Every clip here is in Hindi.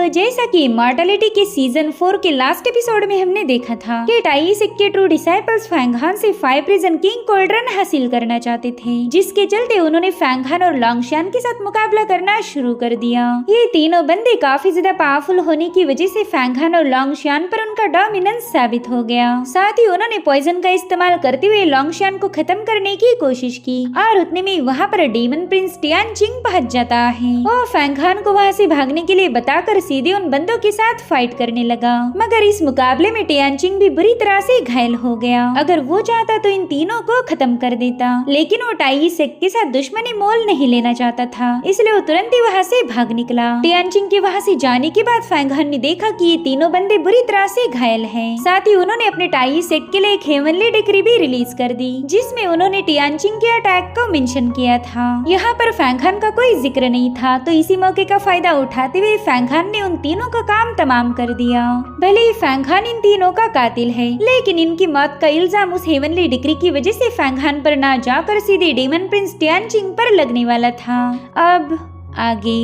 तो जैसा कि इमॉर्टैलिटी के सीजन 4 के लास्ट एपिसोड में हमने देखा था कि टाई सिक के ट्रू डिसाइपल्स फैंगहान से 5 प्रिजन किंग कोल्ड्रन हासिल करना चाहते थे, जिसके चलते उन्होंने फैंगहान और लॉन्गशान के साथ मुकाबला करना शुरू कर दिया। ये तीनों बंदे काफी ज्यादा पावरफुल होने की वजह से फैंगहान और लॉन्गशान पर उनका डोमिनेंस साबित हो गया। साथ ही उन्होंने पॉइजन का इस्तेमाल करते हुए लॉन्गशान को खत्म करने की कोशिश की और उतने में वहाँ पर डीमन प्रिंस टियानचिंग पहुंच जाता है। वो फैंगहान को वहाँ से भागने के लिए बताकर सीधे उन बंदों के साथ फाइट करने लगा, मगर इस मुकाबले में टियानचिंग भी बुरी तरह से घायल हो गया। अगर वो चाहता तो इन तीनों को खत्म कर देता, लेकिन वो टाई सिक के साथ दुश्मनी मोल नहीं लेना चाहता था, इसलिए वो तुरंत ही वहाँ से भाग निकला। टियानचिंग के वहाँ से जाने के बाद फैंगहान ने देखा कि ये तीनों बंदे बुरी तरह से घायल हैं। साथ ही उन्होंने अपने टाई सिक के लिए एक हेवनली डिक्री भी रिलीज कर दी, जिसमें उन्होंने टियानचिंग के अटैक को मेंशन किया था। यहाँ पर फैंगहान का कोई जिक्र नहीं था, तो इसी मौके का फायदा उठाते हुए फैंगहान ने उन तीनों का काम तमाम कर दिया। भले ही फैंगहान इन तीनों का कातिल है, लेकिन इनकी मौत का इल्जाम उस हेवनली डिक्री की वजह से फैंगहान पर ना जाकर सीधे डीमन प्रिंस टियानचिंग पर लगने वाला था। अब आगे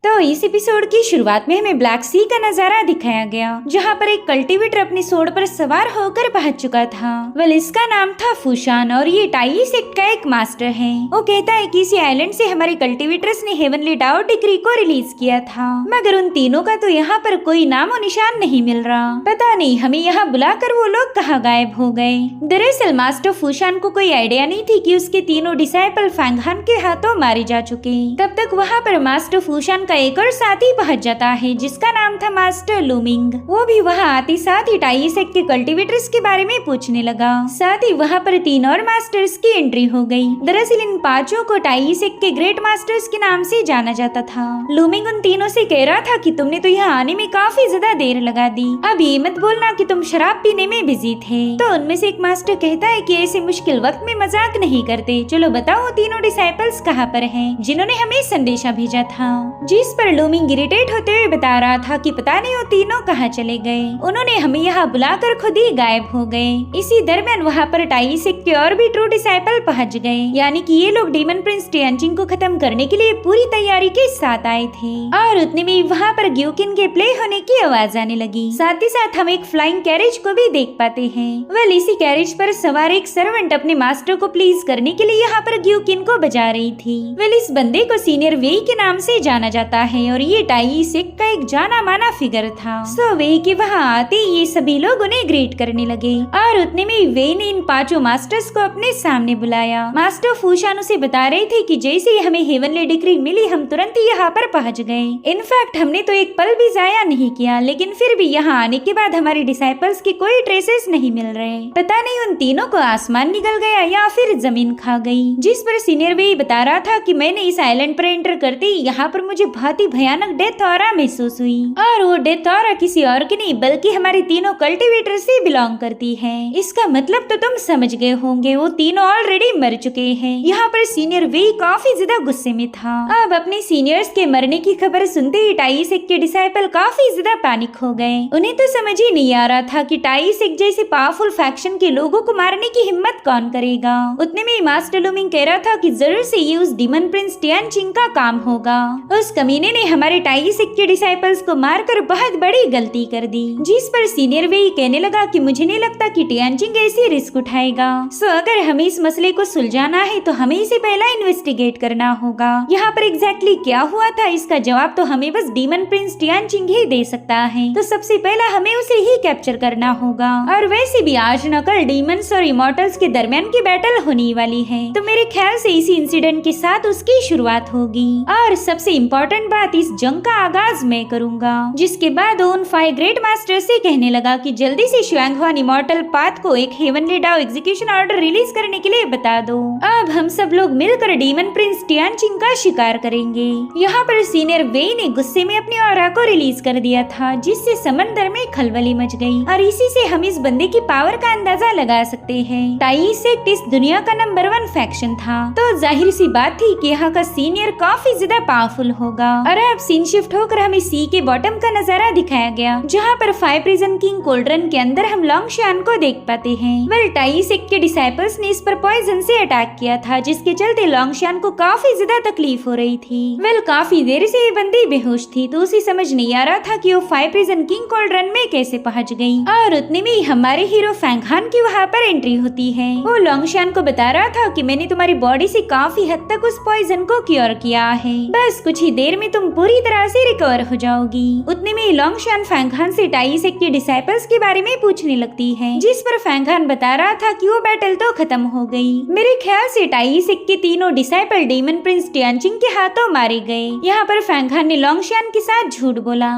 तो इस एपिसोड की शुरुआत में हमें ब्लैक सी का नजारा दिखाया गया, जहाँ पर एक कल्टीवेटर अपनी सोड पर सवार होकर पहुंच चुका था। वेल, इसका नाम था फूशान और ये टाई सिक का एक मास्टर है। वो कहता है कि इसी आइलैंड से हमारे कल्टीवेटर्स ने हेवनली डाओ डिक्री को रिलीज किया था, मगर उन तीनों का तो यहाँ पर कोई नामो निशान नहीं मिल रहा। पता नहीं हमें यहाँ बुलाकर वो लोग कहाँ गायब हो गए। दरअसल मास्टर फूशान को कोई आइडिया नहीं थी कि उसके तीनों डिसाइपल फैंगहान के हाथों मारे जा चुके। तब तक वहाँ पर मास्टर फूशान का एक और साथी पहुंच जाता है, जिसका नाम था मास्टर लूमिंग। वो भी वहाँ आते साथ ही टाई सिक के कल्टीवेटर्स के बारे में पूछने लगा। साथ ही वहाँ पर 3 और मास्टर्स की एंट्री हो गई। दरअसल इन 5 को टाई सिक के ग्रेट मास्टर्स के नाम से जाना जाता था। लूमिंग उन तीनों से कह रहा था कि तुमने तो यहाँ आने में काफी ज्यादा देर लगा दी, अब ये मत बोलना कि तुम शराब पीने में बिजी थे। तो उनमें से एक मास्टर कहता है कि ऐसे मुश्किल वक्त में मजाक नहीं करते, चलो बताओ वो तीनों डिसाइपल्स कहाँ पर हैं, जिन्होंने हमें संदेशा भेजा था। जिस पर लूमिंग इरिटेट होते हुए बता रहा था कि पता नहीं वो तीनों कहाँ चले गए, उन्होंने हमें यहाँ बुलाकर खुद ही गायब हो गए। इसी दरमियान वहाँ पर टाई सिक के और भी ट्रू डिसाइपल पहुँच गए, यानी कि ये लोग डीमन प्रिंस टियानचिंग को खत्म करने के लिए पूरी तैयारी के साथ आए थे। और उतने में वहाँ पर ग्यूकिन के प्ले होने की आवाज आने लगी। साथ ही साथ हम एक फ्लाइंग कैरेज को भी देख पाते हैं। वेल, इसी कैरेज पर सवार एक सर्वेंट अपने मास्टर को प्लीज करने के लिए यहाँ पर ग्यूकिन को बजा रही थी। वेल, इस बंदे को सीनियर वेई के नाम से जाना जाता है और ये टाई सिक का एक जाना माना फिगर था। सो वेई के वहाँ आते ये सभी लोग उन्हें ग्रीट करने लगे और उतने में वेई ने इन 5 मास्टर्स को अपने सामने बुलाया। मास्टर फूशान उसे बता रहे थे कि जैसे ही हमें हेवनली डिक्री मिली हम तुरंत ही यहाँ पर पहुँच गए। इनफैक्ट हमने तो एक पल भी जाया नहीं किया, लेकिन फिर भी यहाँ आने के बाद हमारे डिसाइपल्स के कोई ट्रेसेस नहीं मिल रहे। पता नहीं उन तीनों को आसमान निकल गया या फिर जमीन खा गई। जिस पर सीनियर वेई बता रहा था कि मैंने इस आइलैंड पर एंटर करते ही यहाँ पर मुझे बहुत ही भयानक डेथ ऑरा महसूस हुई, और वो डेथ ऑरा किसी और की नहीं बल्कि हमारे तीनों कल्टीवेटर से बिलोंग करती है। इसका मतलब तो तुम समझ गए होंगे, वो तीनों ऑलरेडी मर चुके हैं। यहाँ पर सीनियर वेई काफी ज्यादा गुस्से में था। अब अपने सीनियर्स के मरने की खबर सुनते ही टाई सिक के डिसाइपल काफी ज्यादा पैनिक हो गए। उन्हें तो समझ ही नहीं आ रहा था कि टाई सिक जैसे पावरफुल फैक्शन के लोगों को मारने की हिम्मत कौन करेगा। उतने में मास्टर लूमिंग कह रहा था कि जरूर से ये उस डीमन प्रिंस टियानचिंग का काम होगा। उस कमीने ने हमारे टाई सिक के डिसाइपल्स को मारकर बहुत बड़ी गलती कर दी। जिस पर सीनियर वेई कहने लगा कि मुझे नहीं लगता कि टियानचिंग ऐसी रिस्क उठाएगा। सो अगर हमें इस मसले को सुलझाना है तो हमें इसे पहला इन्वेस्टिगेट करना होगा। यहाँ पर एग्जैक्टली क्या हुआ था इसका जवाब तो हमें बस डीमन प्रिंस टियानचिंग ही दे सकता है। तो सबसे पहला हमें उसे ही कैप्चर करना होगा। और वैसे भी आज न कल डीमंस और इमॉर्टल्स के दरमियान की बैटल होने वाली है, तो मेरे ख्याल से इसी इंसिडेंट के साथ उसकी शुरुआत होगी। और सबसे इम्पोर्टेंट बात, इस जंग का आगाज मैं करूंगा। जिसके बाद उन 5 ग्रेट मास्टर से कहने लगा कि जल्दी से शुआंगहुआन इमॉर्टल पाथ को एक heavenly Dao execution order release करने के लिए बता दो। अब हम सब लोग मिलकर डीमन प्रिंस टियानचिंग का शिकार करेंगे। यहाँ पर सीनियर वेई ने गुस्से में अपनी ऑरा को रिलीज कर दिया था, जिससे समंदर में खलबली मच गई। और इसी से हम इस बंदे की पावर का अंदाजा लगा सकते हैं। टाई सिक इस दुनिया का नंबर 1 फैक्शन था, तो जाहिर सी बात थी कि यहाँ का सीनियर काफी ज्यादा पावरफुल होगा। होगा। और अब सीन शिफ्ट होकर हमें सी के बॉटम का नजारा दिखाया गया, जहाँ पर 5 प्रिजन किंग कोल्ड्रन के अंदर हम लॉन्गशान को देख पाते हैं। वेल टाई सेक के डिसाइपल्स ने इस पर पॉइजन से अटैक किया था, जिसके चलते लॉन्गशान को काफी ज्यादा तकलीफ हो रही थी। वेल काफी देर से ये बंदी बेहोश थी, तो उसे समझ नहीं आ रहा था कि वो 5 प्रिजन किंग कोल्ड्रन में कैसे पहुंच गई। और उतने में हमारे हीरो फैंग हान की वहाँ पर एंट्री होती है। वो लॉन्गशान को बता रहा था कि मैंने तुम्हारी बॉडी से काफी हद तक उस पॉइजन को क्योर किया है, बस कुछ ही देर में तुम पूरी तरह से रिकवर हो जाओगी। उतने में लॉन्गशान फैंग हान से टाई सेक के डिसाइपल्स के बारे में पूछने लगती है, जिस पर फैंग हान बता रहा था कि वो बैटल तो खत्म हो गई। मेरे ख्याल से टाई सेक के तीनों डिसाइपल डेमन प्रिंस टियानचिंग के हाथों मारे गए। यहाँ पर फैंग हान ने लॉन्गशान के साथ झूठ बोला।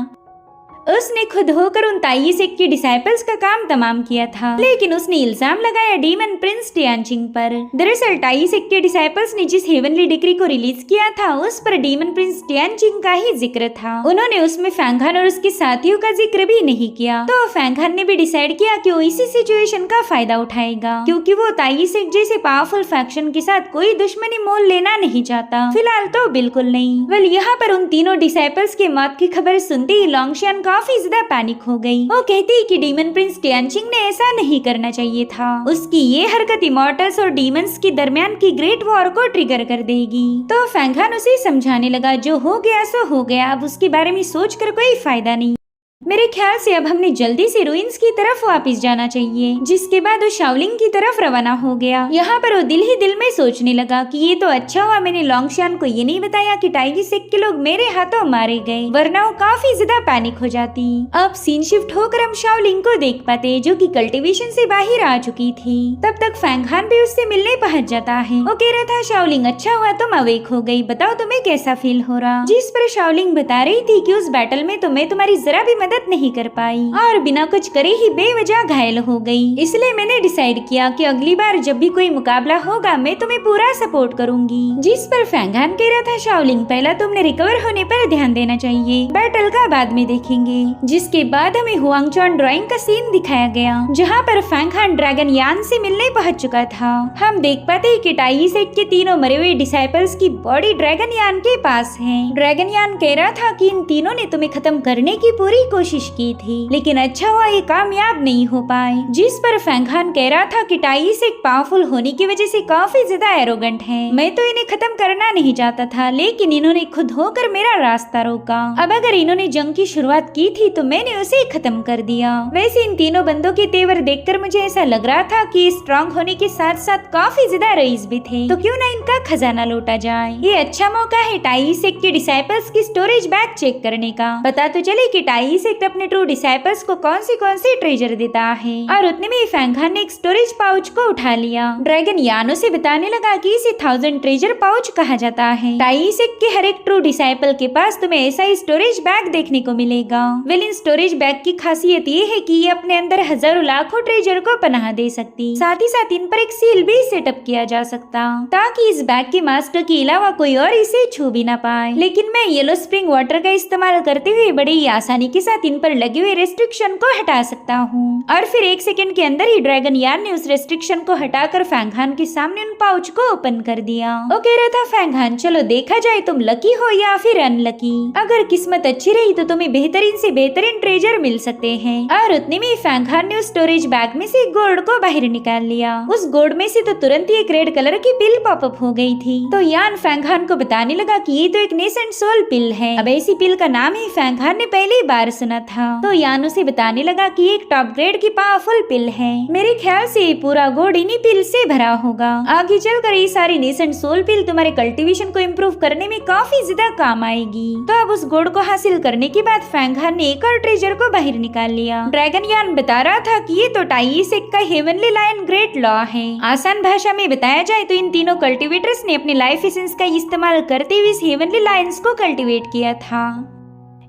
उसने खुद होकर उन ताई सेक के डिसाइपल्स का काम तमाम किया था, लेकिन उसने इल्जाम लगाया डीमन प्रिंस टियानचिंग पर। दरअसल टाई सेक के डिसाइपल्स ने जिस हेवनली डिक्री को रिलीज किया था, उस पर डीमन प्रिंस टियानचिंग का ही जिक्र था। उन्होंने उसमें फैंग हान और उसके साथियों का जिक्र भी नहीं किया। तो फैंग हान ने भी डिसाइड किया कि वो इसी सिचुएशन का फायदा उठाएगा, क्योंकि वो ताई सेक जैसे पावरफुल फैक्शन के साथ कोई दुश्मनी मोल लेना नहीं चाहता। फिलहाल तो बिल्कुल नहीं। वेल यहाँ पर उन तीनों डिसाइपल्स के मौत की खबर सुनते ही लॉन्गशान काफी ज्यादा पैनिक हो गई। वो कहती है कि डीमन प्रिंस टियानचिंग ने ऐसा नहीं करना चाहिए था। उसकी ये हरकत इमॉर्टल्स और डीमंस के दरमियान की ग्रेट वॉर को ट्रिगर कर देगी। तो फैंग हान उसे समझाने लगा, जो हो गया सो हो गया, अब उसके बारे में सोच कर कोई फायदा नहीं। मेरे ख्याल से अब हमने जल्दी से रुइंस की तरफ वापस जाना चाहिए। जिसके बाद वो शाओलिंग की तरफ रवाना हो गया। यहाँ पर वो दिल ही दिल में सोचने लगा कि ये तो अच्छा हुआ मैंने लॉन्गशान को ये नहीं बताया कि टाई सेक के लोग मेरे हाथों मारे गए, वरना वो काफी ज्यादा पैनिक हो जाती। अब सीन शिफ्ट होकर हम शाओलिंग को देख पाते, जो कि कल्टीवेशन से बाहर आ चुकी थी। तब तक फैंग हान भी उससे मिलने पहुंच जाता है। वो कह रहा था, शाओलिंग अच्छा हुआ तुम अवेक हो गई, बताओ तुम्हें कैसा फील हो रहा। जिस पर शाओलिंग बता रही थी कि उस बैटल में तो मैं तुम्हारी जरा भी मदद नहीं कर पाई और बिना कुछ करे ही बेवजह घायल हो गई। इसलिए मैंने डिसाइड किया कि अगली बार जब भी कोई मुकाबला होगा मैं तुम्हें पूरा सपोर्ट करूंगी। जिस पर फैंग हान कह रहा था, शाओलिंग पहला तुमने रिकवर होने पर ध्यान देना चाहिए, बैटल का बाद में देखेंगे। जिसके बाद हमें हुआंगचॉन ड्राइंग का सीन दिखाया गया, जहाँ पर फैंग हान ड्रैगन यान से मिलने पहुंच चुका था। हम देख पाते हैं कि टाई सेक के तीनों मरे हुए डिसाइपल्स की बॉडी ड्रैगन यान के पास है। ड्रैगन यान कह रहा था कि इन तीनों ने तुम्हें खत्म करने की पूरी कोशिश की थी, लेकिन अच्छा हुआ ये कामयाब नहीं हो पाए। जिस पर फैंग हान कह रहा था कि टाई सेक पावरफुल होने की वजह से काफी ज्यादा एरोगेंट है। मैं तो इन्हें खत्म करना नहीं चाहता था, लेकिन इन्होंने खुद होकर मेरा रास्ता रोका। अब अगर इन्होंने जंग की शुरुआत की थी तो मैंने उसे खत्म कर दिया। वैसे इन तीनों बंदों के तेवर देखकर मुझे ऐसा लग रहा था कि स्ट्रॉन्ग होने के साथ साथ काफी ज्यादा रईस भी थे, तो क्यों ना इनका खजाना लूटा जाए। ये अच्छा मौका है टाई सेक के डिसाइपल्स की स्टोरेज बैग चेक करने का। पता तो चले कि टाई सेक अपने ट्रू डिसाइपल्स को कौन सी ट्रेजर देता है। और उतने में फैंग हान ने एक स्टोरेज पाउच को उठा लिया। ड्रैगन यानो से बताने लगा कि इसे 1000 ट्रेजर पाउच कहा जाता है। टाई सेक के हर एक ट्रू डिसाइपल के पास तुम्हें ऐसा ही स्टोरेज बैग देखने को मिलेगा। वेल इन स्टोरेज बैग की खासियत ये है कि ये अपने अंदर हजारों लाखों ट्रेजर को पनाह दे सकती, साथ ही साथ इन पर एक सील भी सेटअप किया जा सकता, ताकि इस बैग के मास्टर के अलावा कोई और इसे छू भी ना पाए। लेकिन मैं येलो स्प्रिंग वाटर का इस्तेमाल करते हुए बड़ी ही आसानी के साथ इन पर लगे हुए रेस्ट्रिक्शन को हटा सकता हूँ। और फिर 1 सेकंड के अंदर ही ड्रैगन यान ने उस रेस्ट्रिक्शन को हटाकर फैंग हान के सामने उन पाउच को ओपन कर दिया। वो कह रहा था, फैंग हान चलो देखा जाए तुम लकी हो या फिर अनलकी। अगर किस्मत अच्छी रही तो तुम्हें बेहतरीन से बेहतरीन ट्रेजर मिल सकते हैं। और उतने में फैंग हान ने उस स्टोरेज बैग में से गोल्ड को बाहर निकाल लिया। उस गोल्ड में से तो तुरंत ही एक रेड कलर की पिल पॉपअप हो गई थी। तो यान फैंग हान को बताने लगा कि ये तो एक नेसेंट सोल पिल है। अब ऐसी पिल का नाम ही फैंग हान ने पहली बार सुना था। तो यान उसे बताने लगा कि एक टॉप ग्रेड की पावरफुल पिल है। मेरे ख्याल से पूरा गोल्ड इन्हीं पिल से भरा होगा। आगे चलकर ये सारी नेसेंट सोल पिल तुम्हारे कल्टीवेशन को इम्प्रूव करने में काफी ज्यादा काम आएगी। तो अब उस गोल्ड को हासिल करने के बाद फैंग हान ने एक और ट्रेजर को बाहर निकाल लिया। ड्रैगन यान बता रहा था कि ये तो टाई सेक का हेवनली लायन ग्रेट लॉ है। आसान भाषा में बताया जाए तो इन तीनों कल्टीवेटर्स ने अपने लाइफ एसेंस का इस्तेमाल करते हुए इस हेवनली लायंस को कल्टीवेट किया था।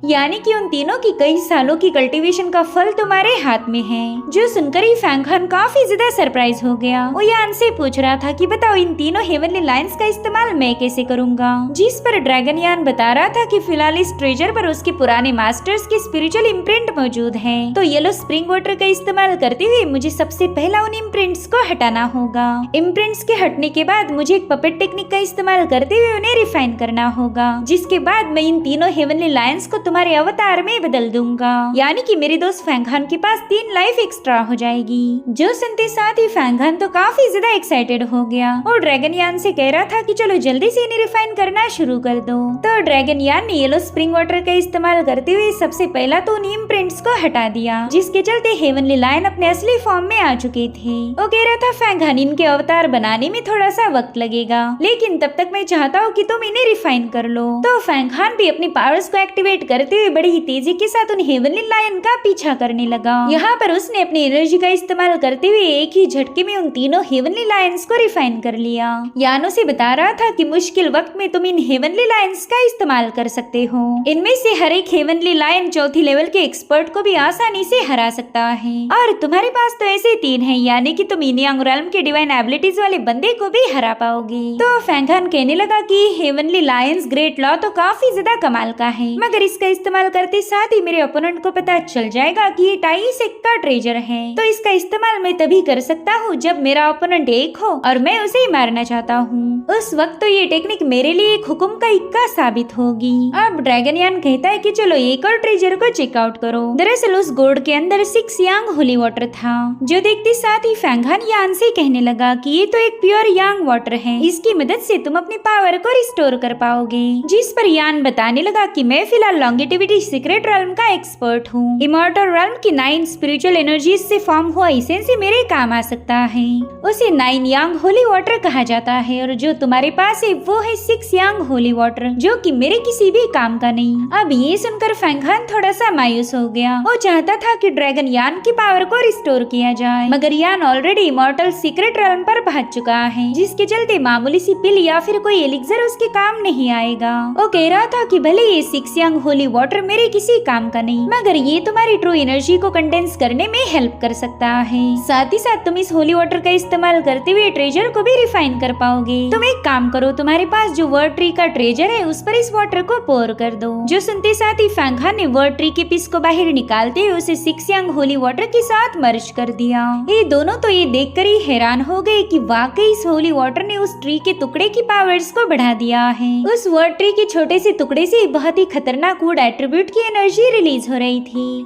यानी कि उन तीनों की कई सालों की कल्टीवेशन का फल तुम्हारे हाथ में है। जो सुनकर ही फैंग हान काफी ज्यादा सरप्राइज हो गया। वो यान से पूछ रहा था कि बताओ इन तीनों हेवनली लाइन्स का इस्तेमाल मैं कैसे करूंगा, जिस पर ड्रैगन यान बता रहा था कि फिलहाल इस ट्रेजर पर उसके पुराने मास्टर्स की स्पिरिचुअल इम्प्रिंट मौजूद है। तो येलो स्प्रिंग वाटर का इस्तेमाल करते हुए मुझे सबसे पहला उन इम्प्रिंट्स को हटाना होगा। इम्प्रिंट्स के हटने के बाद मुझे एक पपेट टेक्निक का इस्तेमाल करते हुए उन्हें रिफाइन करना होगा, जिसके बाद मैं इन तीनों हेवनली लायंस को तुम्हारे अवतार में बदल दूंगा। यानी कि मेरे दोस्त फैंग हान के पास 3 लाइफ एक्स्ट्रा हो जाएगी। जो सुनते साथ ही फैंग हान तो काफी ज्यादा एक्साइटेड हो गया और ड्रैगन यान से कह रहा था कि चलो जल्दी से इन्हें रिफाइन करना शुरू कर दो। तो ड्रैगन यान ने येलो स्प्रिंग वाटर का इस्तेमाल करते हुए सबसे पहला तो उन इम्प्रिंट्स को हटा दिया, जिसके चलते हेवनली लायन अपने असली फॉर्म में आ चुके थे। वो कह रहा था फैंग हान इनके अवतार बनाने में थोड़ा सा वक्त लगेगा, लेकिन तब तक मैं चाहता हूँ कि तुम इन्हें रिफाइन कर लो। तो फैंग हान भी अपनी पावर्स को एक्टिवेट करते हुए बड़ी ही तेजी के साथ उन हेवनली लायन का पीछा करने लगा। यहाँ पर उसने अपनी एनर्जी का इस्तेमाल करते हुए एक ही झटके में उन तीनों हेवनली लायंस को रिफाइन कर लिया। यानो से बता रहा था कि मुश्किल वक्त में तुम इन हेवनली लायंस का इस्तेमाल कर सकते हो। इनमें से हर एक हेवनली लायन चौथी लेवल के एक्सपर्ट को भी आसानी से हरा सकता है और तुम्हारे पास तो ऐसे 3 हैं, यानी कि तुम इन यांग रेल्म के डिवाइन एबिलिटीज वाले बंदे को भी हरा पाओगे। तो फैंग हान कहने लगा कि हेवनली लायंस ग्रेट लॉ तो काफी ज्यादा कमाल का है, मगर इसका इस्तेमाल करते साथ ही मेरे ओपोनेंट को पता चल जाएगा कि ये टाइसेक का ट्रेजर है। तो इसका इस्तेमाल मैं तभी कर सकता हूँ जब मेरा ओपोनेंट एक हो और मैं उसे ही मारना चाहता हूँ। उस वक्त तो ये टेक्निक मेरे लिए एक हुक्म का इक्का साबित होगी। अब ड्रैगन यान कहता है कि चलो एक और ट्रेजर को चेकआउट करो। दरअसल उस गोर्ड के अंदर 6 यांग होली वाटर था, जो देखते साथ ही फैंग हान यान से कहने लगा कि ये तो एक प्योर यांग वाटर है, इसकी मदद से तुम अपनी पावर को रिस्टोर कर पाओगे। जिस पर यान बताने लगा कि मैं फिलहाल लॉन्गेटिविटी सीक्रेट रेल्म का एक्सपर्ट हूँ। इमॉर्टल रेल्म की 9 स्पिरिचुअल एनर्जीज से फॉर्म हुआ एसेंस ही मेरे काम आ सकता है। उसे 9 यांग होली वाटर कहा जाता है और जो तुम्हारे पास है वो है 6 यांग होली वाटर, जो कि मेरे किसी भी काम का नहीं। अब ये सुनकर फैंग हान थोड़ा सा मायूस हो गया। वो चाहता था कि ड्रैगन यान की पावर को रिस्टोर किया जाए, मगर यान ऑलरेडी इमॉर्टल सीक्रेट रेल्म पर पहुंच चुका है, जिसके चलते मामूली सी पिल या फिर कोई एलिक्सर उसके काम नहीं आएगा। वो कह रहा था कि भले ये 6 यांग होली वाटर मेरे किसी काम का नहीं, मगर ये तुम्हारी ट्रू एनर्जी को कंडेंस करने में हेल्प कर सकता है। साथ ही साथ तुम इस होली वाटर का इस्तेमाल करते हुए ट्रेजर को भी रिफाइन कर पाओगे। तुम एक काम करो, तुम्हारे पास जो वर्ड ट्री का ट्रेजर है उस पर इस वाटर को पोर कर दो। जो सुनते साथ ही फैंग हान ने वर्ड ट्री के पीस को बाहर निकालते हुए उसे 6 यांग होली वाटर के साथ मर्ज कर दिया। ये दोनों तो ये देखकर ही हैरान हो गए कि वाकई इस होली वाटर ने उस ट्री के टुकड़े की पावर्स को बढ़ा दिया है। उस वर्ड ट्री के छोटे से टुकड़े से बहुत ही खतरनाक वुड एट्रीब्यूट की एनर्जी रिलीज हो रही थी।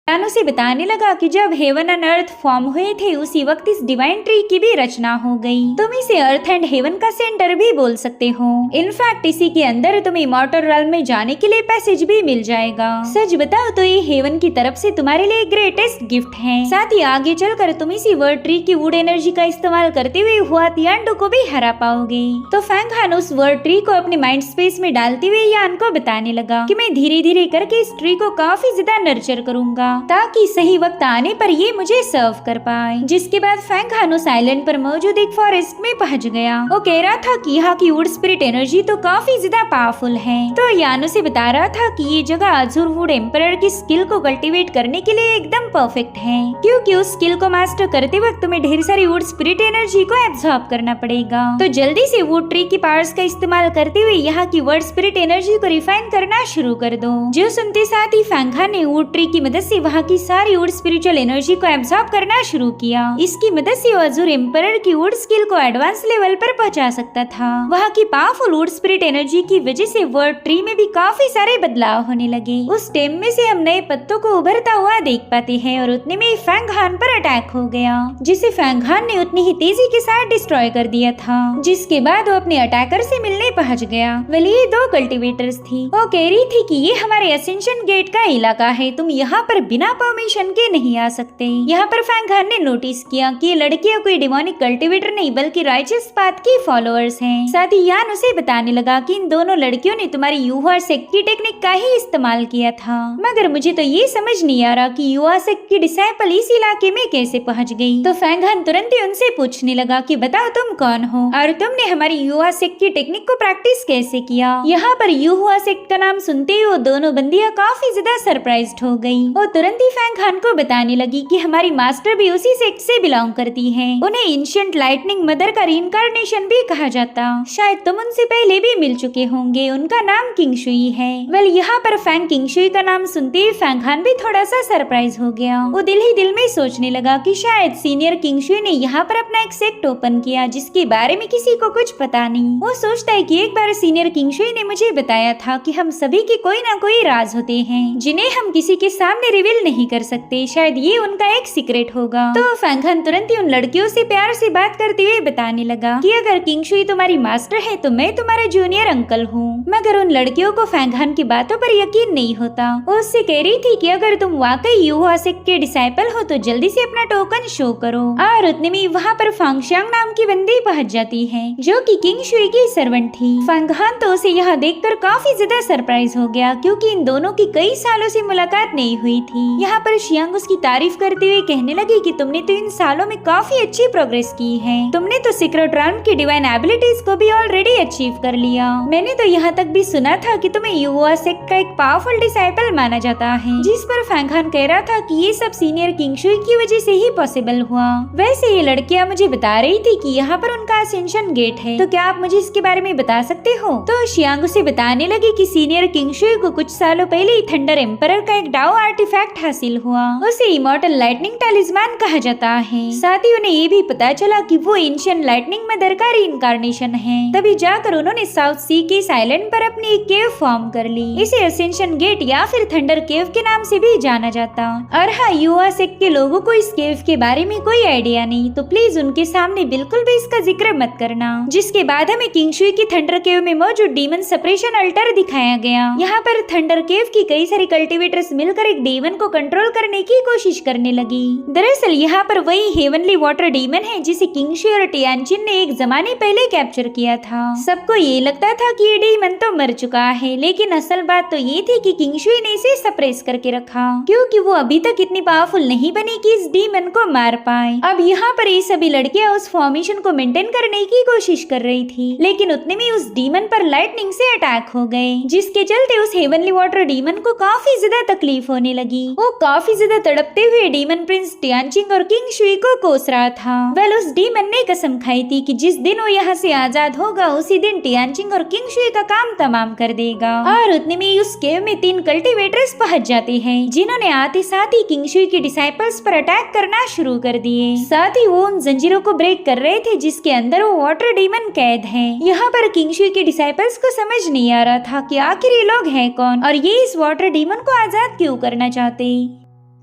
यान उसे बताने लगा कि जब हेवन एंड अर्थ फॉर्म हुए थे उसी वक्त इस डिवाइन ट्री की भी रचना हो गई। तुम इसे अर्थ एंड हेवन का सेंटर भी बोल सकते हो। इनफैक्ट इसी के अंदर तुम्हें इमॉर्टल रेल्म में जाने के लिए पैसेज भी मिल जाएगा। सच बताओ तो ये हेवन की तरफ से तुम्हारे लिए ग्रेटेस्ट गिफ्ट है। साथ ही आगे चलकर तुम इसी वर्ड ट्री की वुड एनर्जी का इस्तेमाल करते हुए हुआत यांडो को भी हरा पाओगे। तो फैंग हान उस वर्ड ट्री को अपने माइंड स्पेस में डालते हुए यान को बताने लगा कि मैं धीरे धीरे करके इस ट्री को काफी ज्यादा नर्चर करूंगा, ताकि सही वक्त आने पर ये मुझे सर्व कर पाए। जिसके बाद फैंग हान उस आइलैंड पर मौजूद एक फॉरेस्ट में पहुंच गया। वो कह रहा था कि यहाँ की वुड स्पिरिट एनर्जी तो काफी ज्यादा पावरफुल है। तो यानो से बता रहा था कि ये जगह अजूर वुड एम्परर की स्किल को कल्टीवेट करने के लिए एकदम परफेक्ट है, क्योंकि उस स्किल को मास्टर करते वक्त तुम्हें ढेर सारी वुड स्पिरिट एनर्जी को एब्सॉर्ब करना पड़ेगा। तो जल्दी से वुड ट्री की पावर्स का इस्तेमाल करते हुए यहाँ की वर्ड स्पिरिट एनर्जी को रिफाइन करना शुरू कर दो। जो सुनते साथ ही फैंग हान ने वुड ट्री की मदद से वहाँ की सारी वुड स्पिरिचुअल एनर्जी को एब्सॉर्ब करना शुरू किया। इसकी मदद से अजूर एम्परर की वुड स्किल को एडवांस लेवल पर पहुंचा सकता था। वहाँ की पावरफुल वुड स्पिरिट एनर्जी की वजह से वर्ड ट्री में भी काफी सारे बदलाव होने लगे। उस टाइम में से हम नए पत्तों को उभरता हुआ देख पाते हैं और उतने में फैंग हान पर अटैक हो गया, जिसे फैंग हान ने उतनी ही तेजी के साथ डिस्ट्रॉय कर दिया था। जिसके बाद वो अपने अटैकर से मिलने पहुंच गया। वली ये 2 कल्टीवेटर्स थी। वो कह रही थी कि ये हमारे असेंशन गेट का इलाका है, तुम यहाँ पर बिना परमिशन के नहीं आ सकते। यहाँ पर फैंगहान ने नोटिस किया कि ये लड़कियां कोई डिमोनिक कल्टिवेटर नहीं बल्कि राइचस पाथ की फॉलोअर्स हैं। साथ ही यान उसे बताने लगा कि इन दोनों लड़कियों ने तुम्हारी युवा सेक्ट की टेक्निक का ही इस्तेमाल किया था, मगर मुझे तो ये समझ नहीं आ रहा कि युवा सेक्ट की डिसाइपल इस इलाके में कैसे पहुँच गई। तो फैंगहान तुरंत ही उनसे पूछने लगा कि बताओ तुम कौन हो और तुमने हमारी युवा सेक्ट की टेक्निक को प्रैक्टिस कैसे किया। यहाँ पर युवा सेक्ट का नाम सुनते ही वो दोनों बंदियां काफी ज्यादा सरप्राइज्ड हो गई। वो तुरंत ही फैंगहान को बताने लगी कि हमारी मास्टर भी उसी सेक्ट से बिलोंग करती है। उन्हें एंशिएंट लाइटनिंग मदर का रीइंकार्नेशन भी कहा जाता। शायद तुम उनसे पहले भी मिल चुके होंगे। उनका नाम किंगशुई है। वेल यहाँ पर फैंग किंगशुई का नाम सुनते ही फैंगहान भी थोड़ा सा सरप्राइज हो गया। वो दिल ही दिल में सोचने लगा कि शायद सीनियर किंगशुई ने यहाँ पर अपना एक सेक्ट ओपन किया जिसके बारे में किसी को कुछ पता नहीं। वो सोचता है कि एक बार सीनियर किंगशुई ने मुझे बताया था कि हम सभी के कोई ना कोई राज होते हैं जिन्हें हम किसी के सामने रिवील नहीं कर सकते। शायद ये उनका एक सीक्रेट होगा। तो फैंगहान तुरंत ही उन लड़कियों से प्यार से बात करते हुए बताने लगा कि अगर किंगशुई तुम्हारी मास्टर है तो मैं तुम्हारा जूनियर अंकल हूँ। मगर उन लड़कियों को फैंगहान की बातों पर यकीन नहीं होता। वो उससे कह रही थी कि अगर तुम वाकई युवा सेक्ट के डिसाइपल हो तो जल्दी से अपना टोकन शो करो। और उतने में वहाँ पर फांगशांग नाम की बंदी पहुँच जाती है जो कि किंगशुई की सर्वेंट थी। फैंगहान तो उसे यहाँ देखकर काफी ज्यादा सरप्राइज हो गया क्योंकि इन दोनों की कई सालों से मुलाकात नहीं हुई थी। यहाँ पर शियांग उसकी तारीफ करते हुए कहने लगी कि तुमने तो इन सालों में काफी अच्छी प्रोग्रेस की है। तुमने तो सीक्रेट राउंड की डिवाइन एबिलिटीज को भी ऑलरेडी अचीव कर लिया। मैंने तो यहाँ तक भी सुना था कि तुम्हें युवा सेक्ट का एक पावरफुल डिसाइपल माना जाता है। जिस पर फैंगहान कह रहा था कि ये सब सीनियर किंगशुई की वजह से ही पॉसिबल हुआ। वैसे ये लड़कियां मुझे बता रही थी कि यहाँ पर उनका असेंशन गेट है, तो क्या आप मुझे इसके बारे में बता सकते हो। तो शियांग उसे बताने लगी कि सीनियर किंगशुई को कुछ सालों पहले ही थंडर एम्परर का एक डाओ आर्टिफैक्ट हासिल हुआ। उसे इमॉर्टल लाइटनिंग टैलिस्मान कहा जाता है। साथ ही उन्हें ये भी पता चला कि वो एंशिएंट लाइटनिंग मदर का रीइंकार्नेशन है। तभी जाकर उन्होंने साउथ सी के आइलैंड पर अपनी एक केव फॉर्म कर ली। इसे असेंशन गेट या फिर थंडर केव के नाम से भी जाना जाता। और हाँ, युवा सेक्ट के लोगों को इस केव के बारे में कोई आइडिया नहीं, तो प्लीज उनके सामने बिल्कुल भी इसका जिक्र मत करना। जिसके बाद हमें किंगशुई की थंडर केव में मौजूद डीमन सेपरेशन अल्टर दिखाया गया। यहाँ पर थंडर केव की कई सारी कल्टिवेटर्स मिलकर एक डीमन को कंट्रोल करने की कोशिश करने लगी। दरअसल यहाँ पर वही हेवनली वाटर डीमन है जिसे किंगशुई और टियानचिन ने एक जमाने पहले कैप्चर किया था। सबको ये लगता था कि ये डीमन तो मर चुका है, लेकिन असल बात तो ये थी कि किंगशुई ने इसे सप्रेस करके रखा क्योंकि वो अभी तक इतनी पावरफुल नहीं बनी कि इस डीमन को मार पाए। अब यहाँ पर ये सभी लड़कियां उस फॉर्मेशन को मेंटेन करने की कोशिश कर रही थी, लेकिन उतने में उस डीमन पर लाइटनिंग से अटैक हो गए, जिसके चलते उस हेवनली वाटर डीमन को काफी ज्यादा तकलीफ होने लगी। वो काफी ज्यादा तड़पते हुए डीमन प्रिंस टियानचिंग और किंगशुई को कोस रहा था। वेल, उस डीमन ने कसम खाई थी कि जिस दिन वो यहाँ से आजाद होगा उसी दिन टियानचिंग और किंगशुई का काम तमाम कर देगा। और उतने में उस केव में 3 कल्टिवेटर्स पहुंच जाते हैं जिन्होंने आते साथ ही किंगशुई के डिसाइपल्स पर अटैक करना शुरू कर दिए। साथ ही वो उन जंजीरों को ब्रेक कर रहे थे जिसके अंदर वो वाटर डीमन कैद है। यहाँ पर किंगशुई के डिसाइपल्स को समझ नहीं आ रहा था कि आखिर ये लोग हैं कौन और ये इस वाटर डीमन को आजाद क्यों करना चाहते।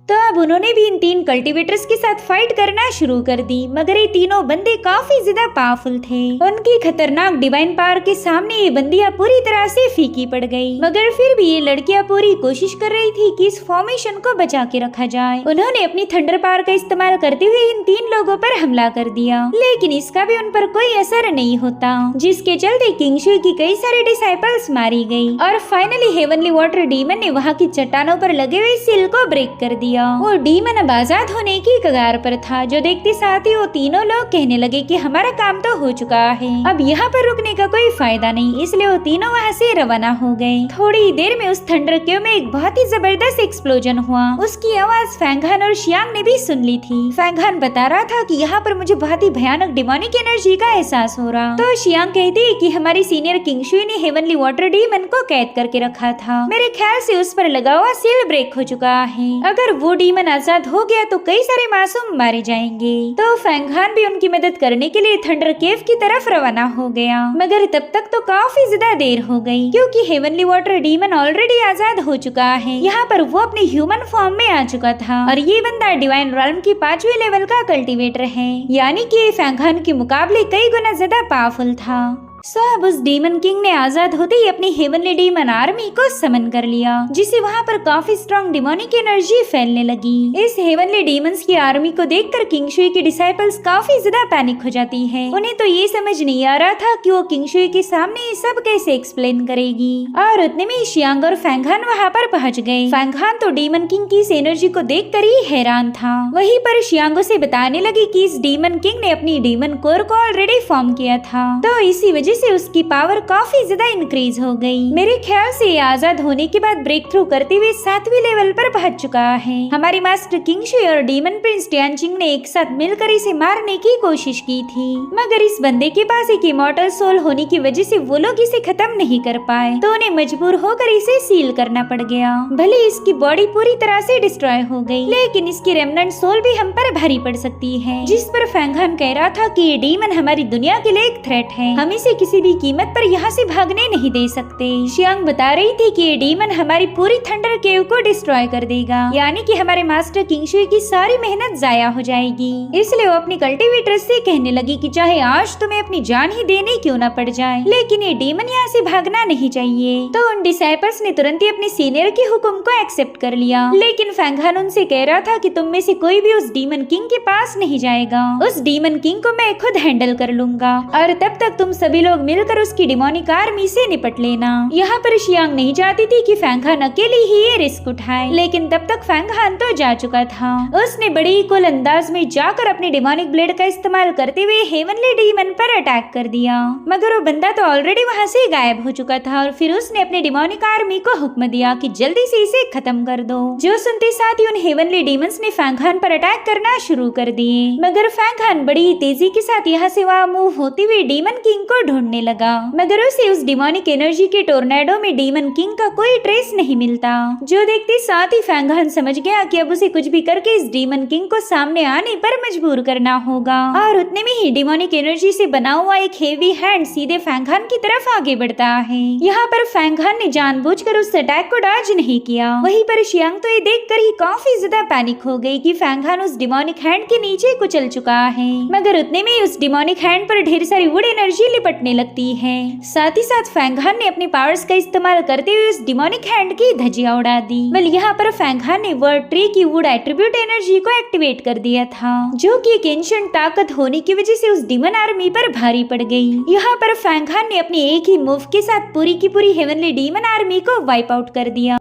तो अब उन्होंने भी इन 3 कल्टिवेटर्स के साथ फाइट करना शुरू कर दी, मगर ये तीनों बंदे काफी ज्यादा पावरफुल थे। उनकी खतरनाक डिवाइन पावर के सामने ये बंदियां पूरी तरह से फीकी पड़ गई, मगर फिर भी ये लड़कियां पूरी कोशिश कर रही थी कि इस फॉर्मेशन को बचा के रखा जाए। उन्होंने अपनी थंडर पावर का इस्तेमाल करते हुए इन 3 लोगों पर हमला कर दिया, लेकिन इसका भी उन पर कोई असर नहीं होता, जिसके चलते किंगशुई की कई सारे डिसाइपल्स मारी गई। और फाइनली हेवनली वाटर डीमन ने वहाँ की चट्टानों पर लगे हुए सील को ब्रेक कर दिया। वो डीमन अब आजाद होने की कगार पर था, जो देखते साथ ही वो तीनों लोग कहने लगे कि हमारा काम तो हो चुका है, अब यहाँ पर रुकने का कोई फायदा नहीं, इसलिए वो तीनों वहाँ से रवाना हो गए। थोड़ी देर में उस थंडर केव में एक बहुत ही जबरदस्त एक्सप्लोजन हुआ। उसकी आवाज फैंगहान और शियांग ने भी सुन ली थी। फैंगहान बता रहा था कि यहाँ पर मुझे बहुत ही भयानक डिमोनिक एनर्जी का एहसास हो रहा। तो शियांग कहती है कि हमारी सीनियर किंगशुई ने हेवनली वाटर डीमन को कैद करके रखा था, मेरे ख्याल से उस पर लगा हुआ सील ब्रेक हो चुका है। अगर वो डीमन आजाद हो गया तो कई सारे मासूम मारे जाएंगे। तो फैंगहान भी उनकी मदद करने के लिए थंडर केव की तरफ रवाना हो गया, मगर तब तक तो काफी ज्यादा देर हो गई क्योंकि हेवनली वाटर डीमन ऑलरेडी आजाद हो चुका है। यहाँ पर वो अपने ह्यूमन फॉर्म में आ चुका था और ये बंदा डिवाइन रॉल्म की 5वें लेवल का कल्टिवेटर है, यानी कि फैंगहान के मुकाबले कई गुना ज्यादा पावरफुल था। अब उस डीमन किंग ने आजाद होते ही अपनी हेवनली डीमन आर्मी को समन कर लिया, जिससे वहाँ पर काफी स्ट्रॉन्ग डिमोनिक एनर्जी फैलने लगी। इस हेवनली डीमंस की आर्मी को देखकर किंग शुई की डिसाइपल्स काफी ज्यादा पैनिक हो जाती है। उन्हें तो ये समझ नहीं आ रहा था कि वो किंग शुई के सामने ये सब कैसे एक्सप्लेन करेगी। और उतने में शियांग और फैंगहान वहाँ पर पहुँच गए। फैंगहान तो डीमन किंग की इस एनर्जी को देखकर ही हैरान था। वहीं पर शियांगो से बताने लगी कि इस डीमन किंग ने अपनी डीमन कोर को ऑलरेडी फॉर्म किया था, तो इसी वजह से उसकी पावर काफी ज्यादा इंक्रीज हो गई। मेरे ख्याल से ये आजाद होने के बाद ब्रेक थ्रू करते हुए 7वीं लेवल पर पहुंच चुका है। हमारी मास्टर किंग शुई और डीमन प्रिंस टियानचिंग ने एक साथ मिलकर इसे मारने की कोशिश की थी, मगर इस बंदे के पास एक इमॉर्टल सोल होने की वजह से वो लोग इसे खत्म नहीं कर पाए, तो उन्हें मजबूर होकर इसे सील करना पड़ गया। भले इसकी बॉडी पूरी तरह से डिस्ट्रॉय हो गई, लेकिन इसकी रेमनेंट सोल भी हम पर भारी पड़ सकती है। जिस पर फैंगहान कह रहा था कि ये डीमन हमारी दुनिया के लिए एक थ्रेट है, हम इसे किसी भी कीमत पर यहाँ से भागने नहीं दे सकते। शियांग बता रही थी कि ये डीमन हमारी पूरी थंडर केव को डिस्ट्रॉय कर देगा, यानी कि हमारे मास्टर किंग शुई की सारी मेहनत जाया हो जाएगी। इसलिए वो अपनी कल्टिवेटर से कहने लगी कि चाहे आज तुम्हें अपनी जान ही देने क्यों न पड़ जाए, लेकिन ये डीमन यहाँ से भागना नहीं चाहिए। तो उन डिसाइपल्स ने तुरंत ही अपने सीनियर के हुक्म को एक्सेप्ट कर लिया, लेकिन फैंगहान उनसे कह रहा था कि तुम में से कोई भी उस डीमन किंग के पास नहीं जाएगा, उस डीमन किंग को मैं खुद हैंडल कर लूंगा, और तब तक तुम सभी लोग मिलकर उसकी डिमोनिक आर्मी से निपट लेना। यहाँ पर शियांग नहीं चाहती थी कि फैंगहान अकेले ही ये रिस्क उठाए, लेकिन तब तक फैंगहान तो जा चुका था। उसने बड़ी कूल अंदाज में जाकर अपने डिमोनिक ब्लेड का इस्तेमाल करते हुए हेवनली डीमन पर अटैक कर दिया, मगर वो बंदा तो ऑलरेडी वहाँ से गायब हो चुका था। और फिर उसने अपने डिमोनिक आर्मी को हुक्म दिया कि जल्दी से इसे खत्म कर दो। जो सुनते साथ ही उन हेवनली डीमंस ने फैंगहान पर अटैक करना शुरू कर दिए, मगर फैंगहान बड़ी तेजी के साथ यहाँ से वहाँ मूव होते हुए डीमन किंग को ढूंढने लगा, मगर उसे उस डिमोनिक एनर्जी के टोर्नेडो में डीमन किंग का कोई ट्रेस नहीं मिलता। जो देखते साथ ही फैंगहान समझ गया कि अब उसे कुछ भी करके इस डीमन किंग को सामने आने पर मजबूर करना होगा। और उतने में ही डिमोनिक एनर्जी से बना हुआ एक हेवी हैंड सीधे फैंगहान की तरफ आगे बढ़ता है। यहाँ पर फैंगहान ने जानबूझकर उस अटैक को डॉज नहीं किया। वहीं पर शियांग तो ये देखकर ही काफी ज्यादा पैनिक हो गई कि फैंगहान उस डिमोनिक हैंड के नीचे कुचल चुका है, मगर उतने में उस डिमोनिक हैंड पर ढेर सारी वुड एनर्जी लिपटने लगती है। साथ ही साथ फैंगहान ने अपने पावर्स का इस्तेमाल करते हुए उस डिमोनिक हैंड की धज्जियां उड़ा दी। बल यहाँ पर फैंगहान ने वर्ड ट्री की वुड एट्रीब्यूट एनर्जी को एक्टिवेट कर दिया था, जो कि एक एंशिएंट ताकत होने की वजह से उस डिमन आर्मी पर भारी पड़ गई। यहाँ पर फैंगहान ने अपनी एक ही मूव के साथ पूरी की पूरी हेवनली डीमन आर्मी को वाइप आउट कर दिया।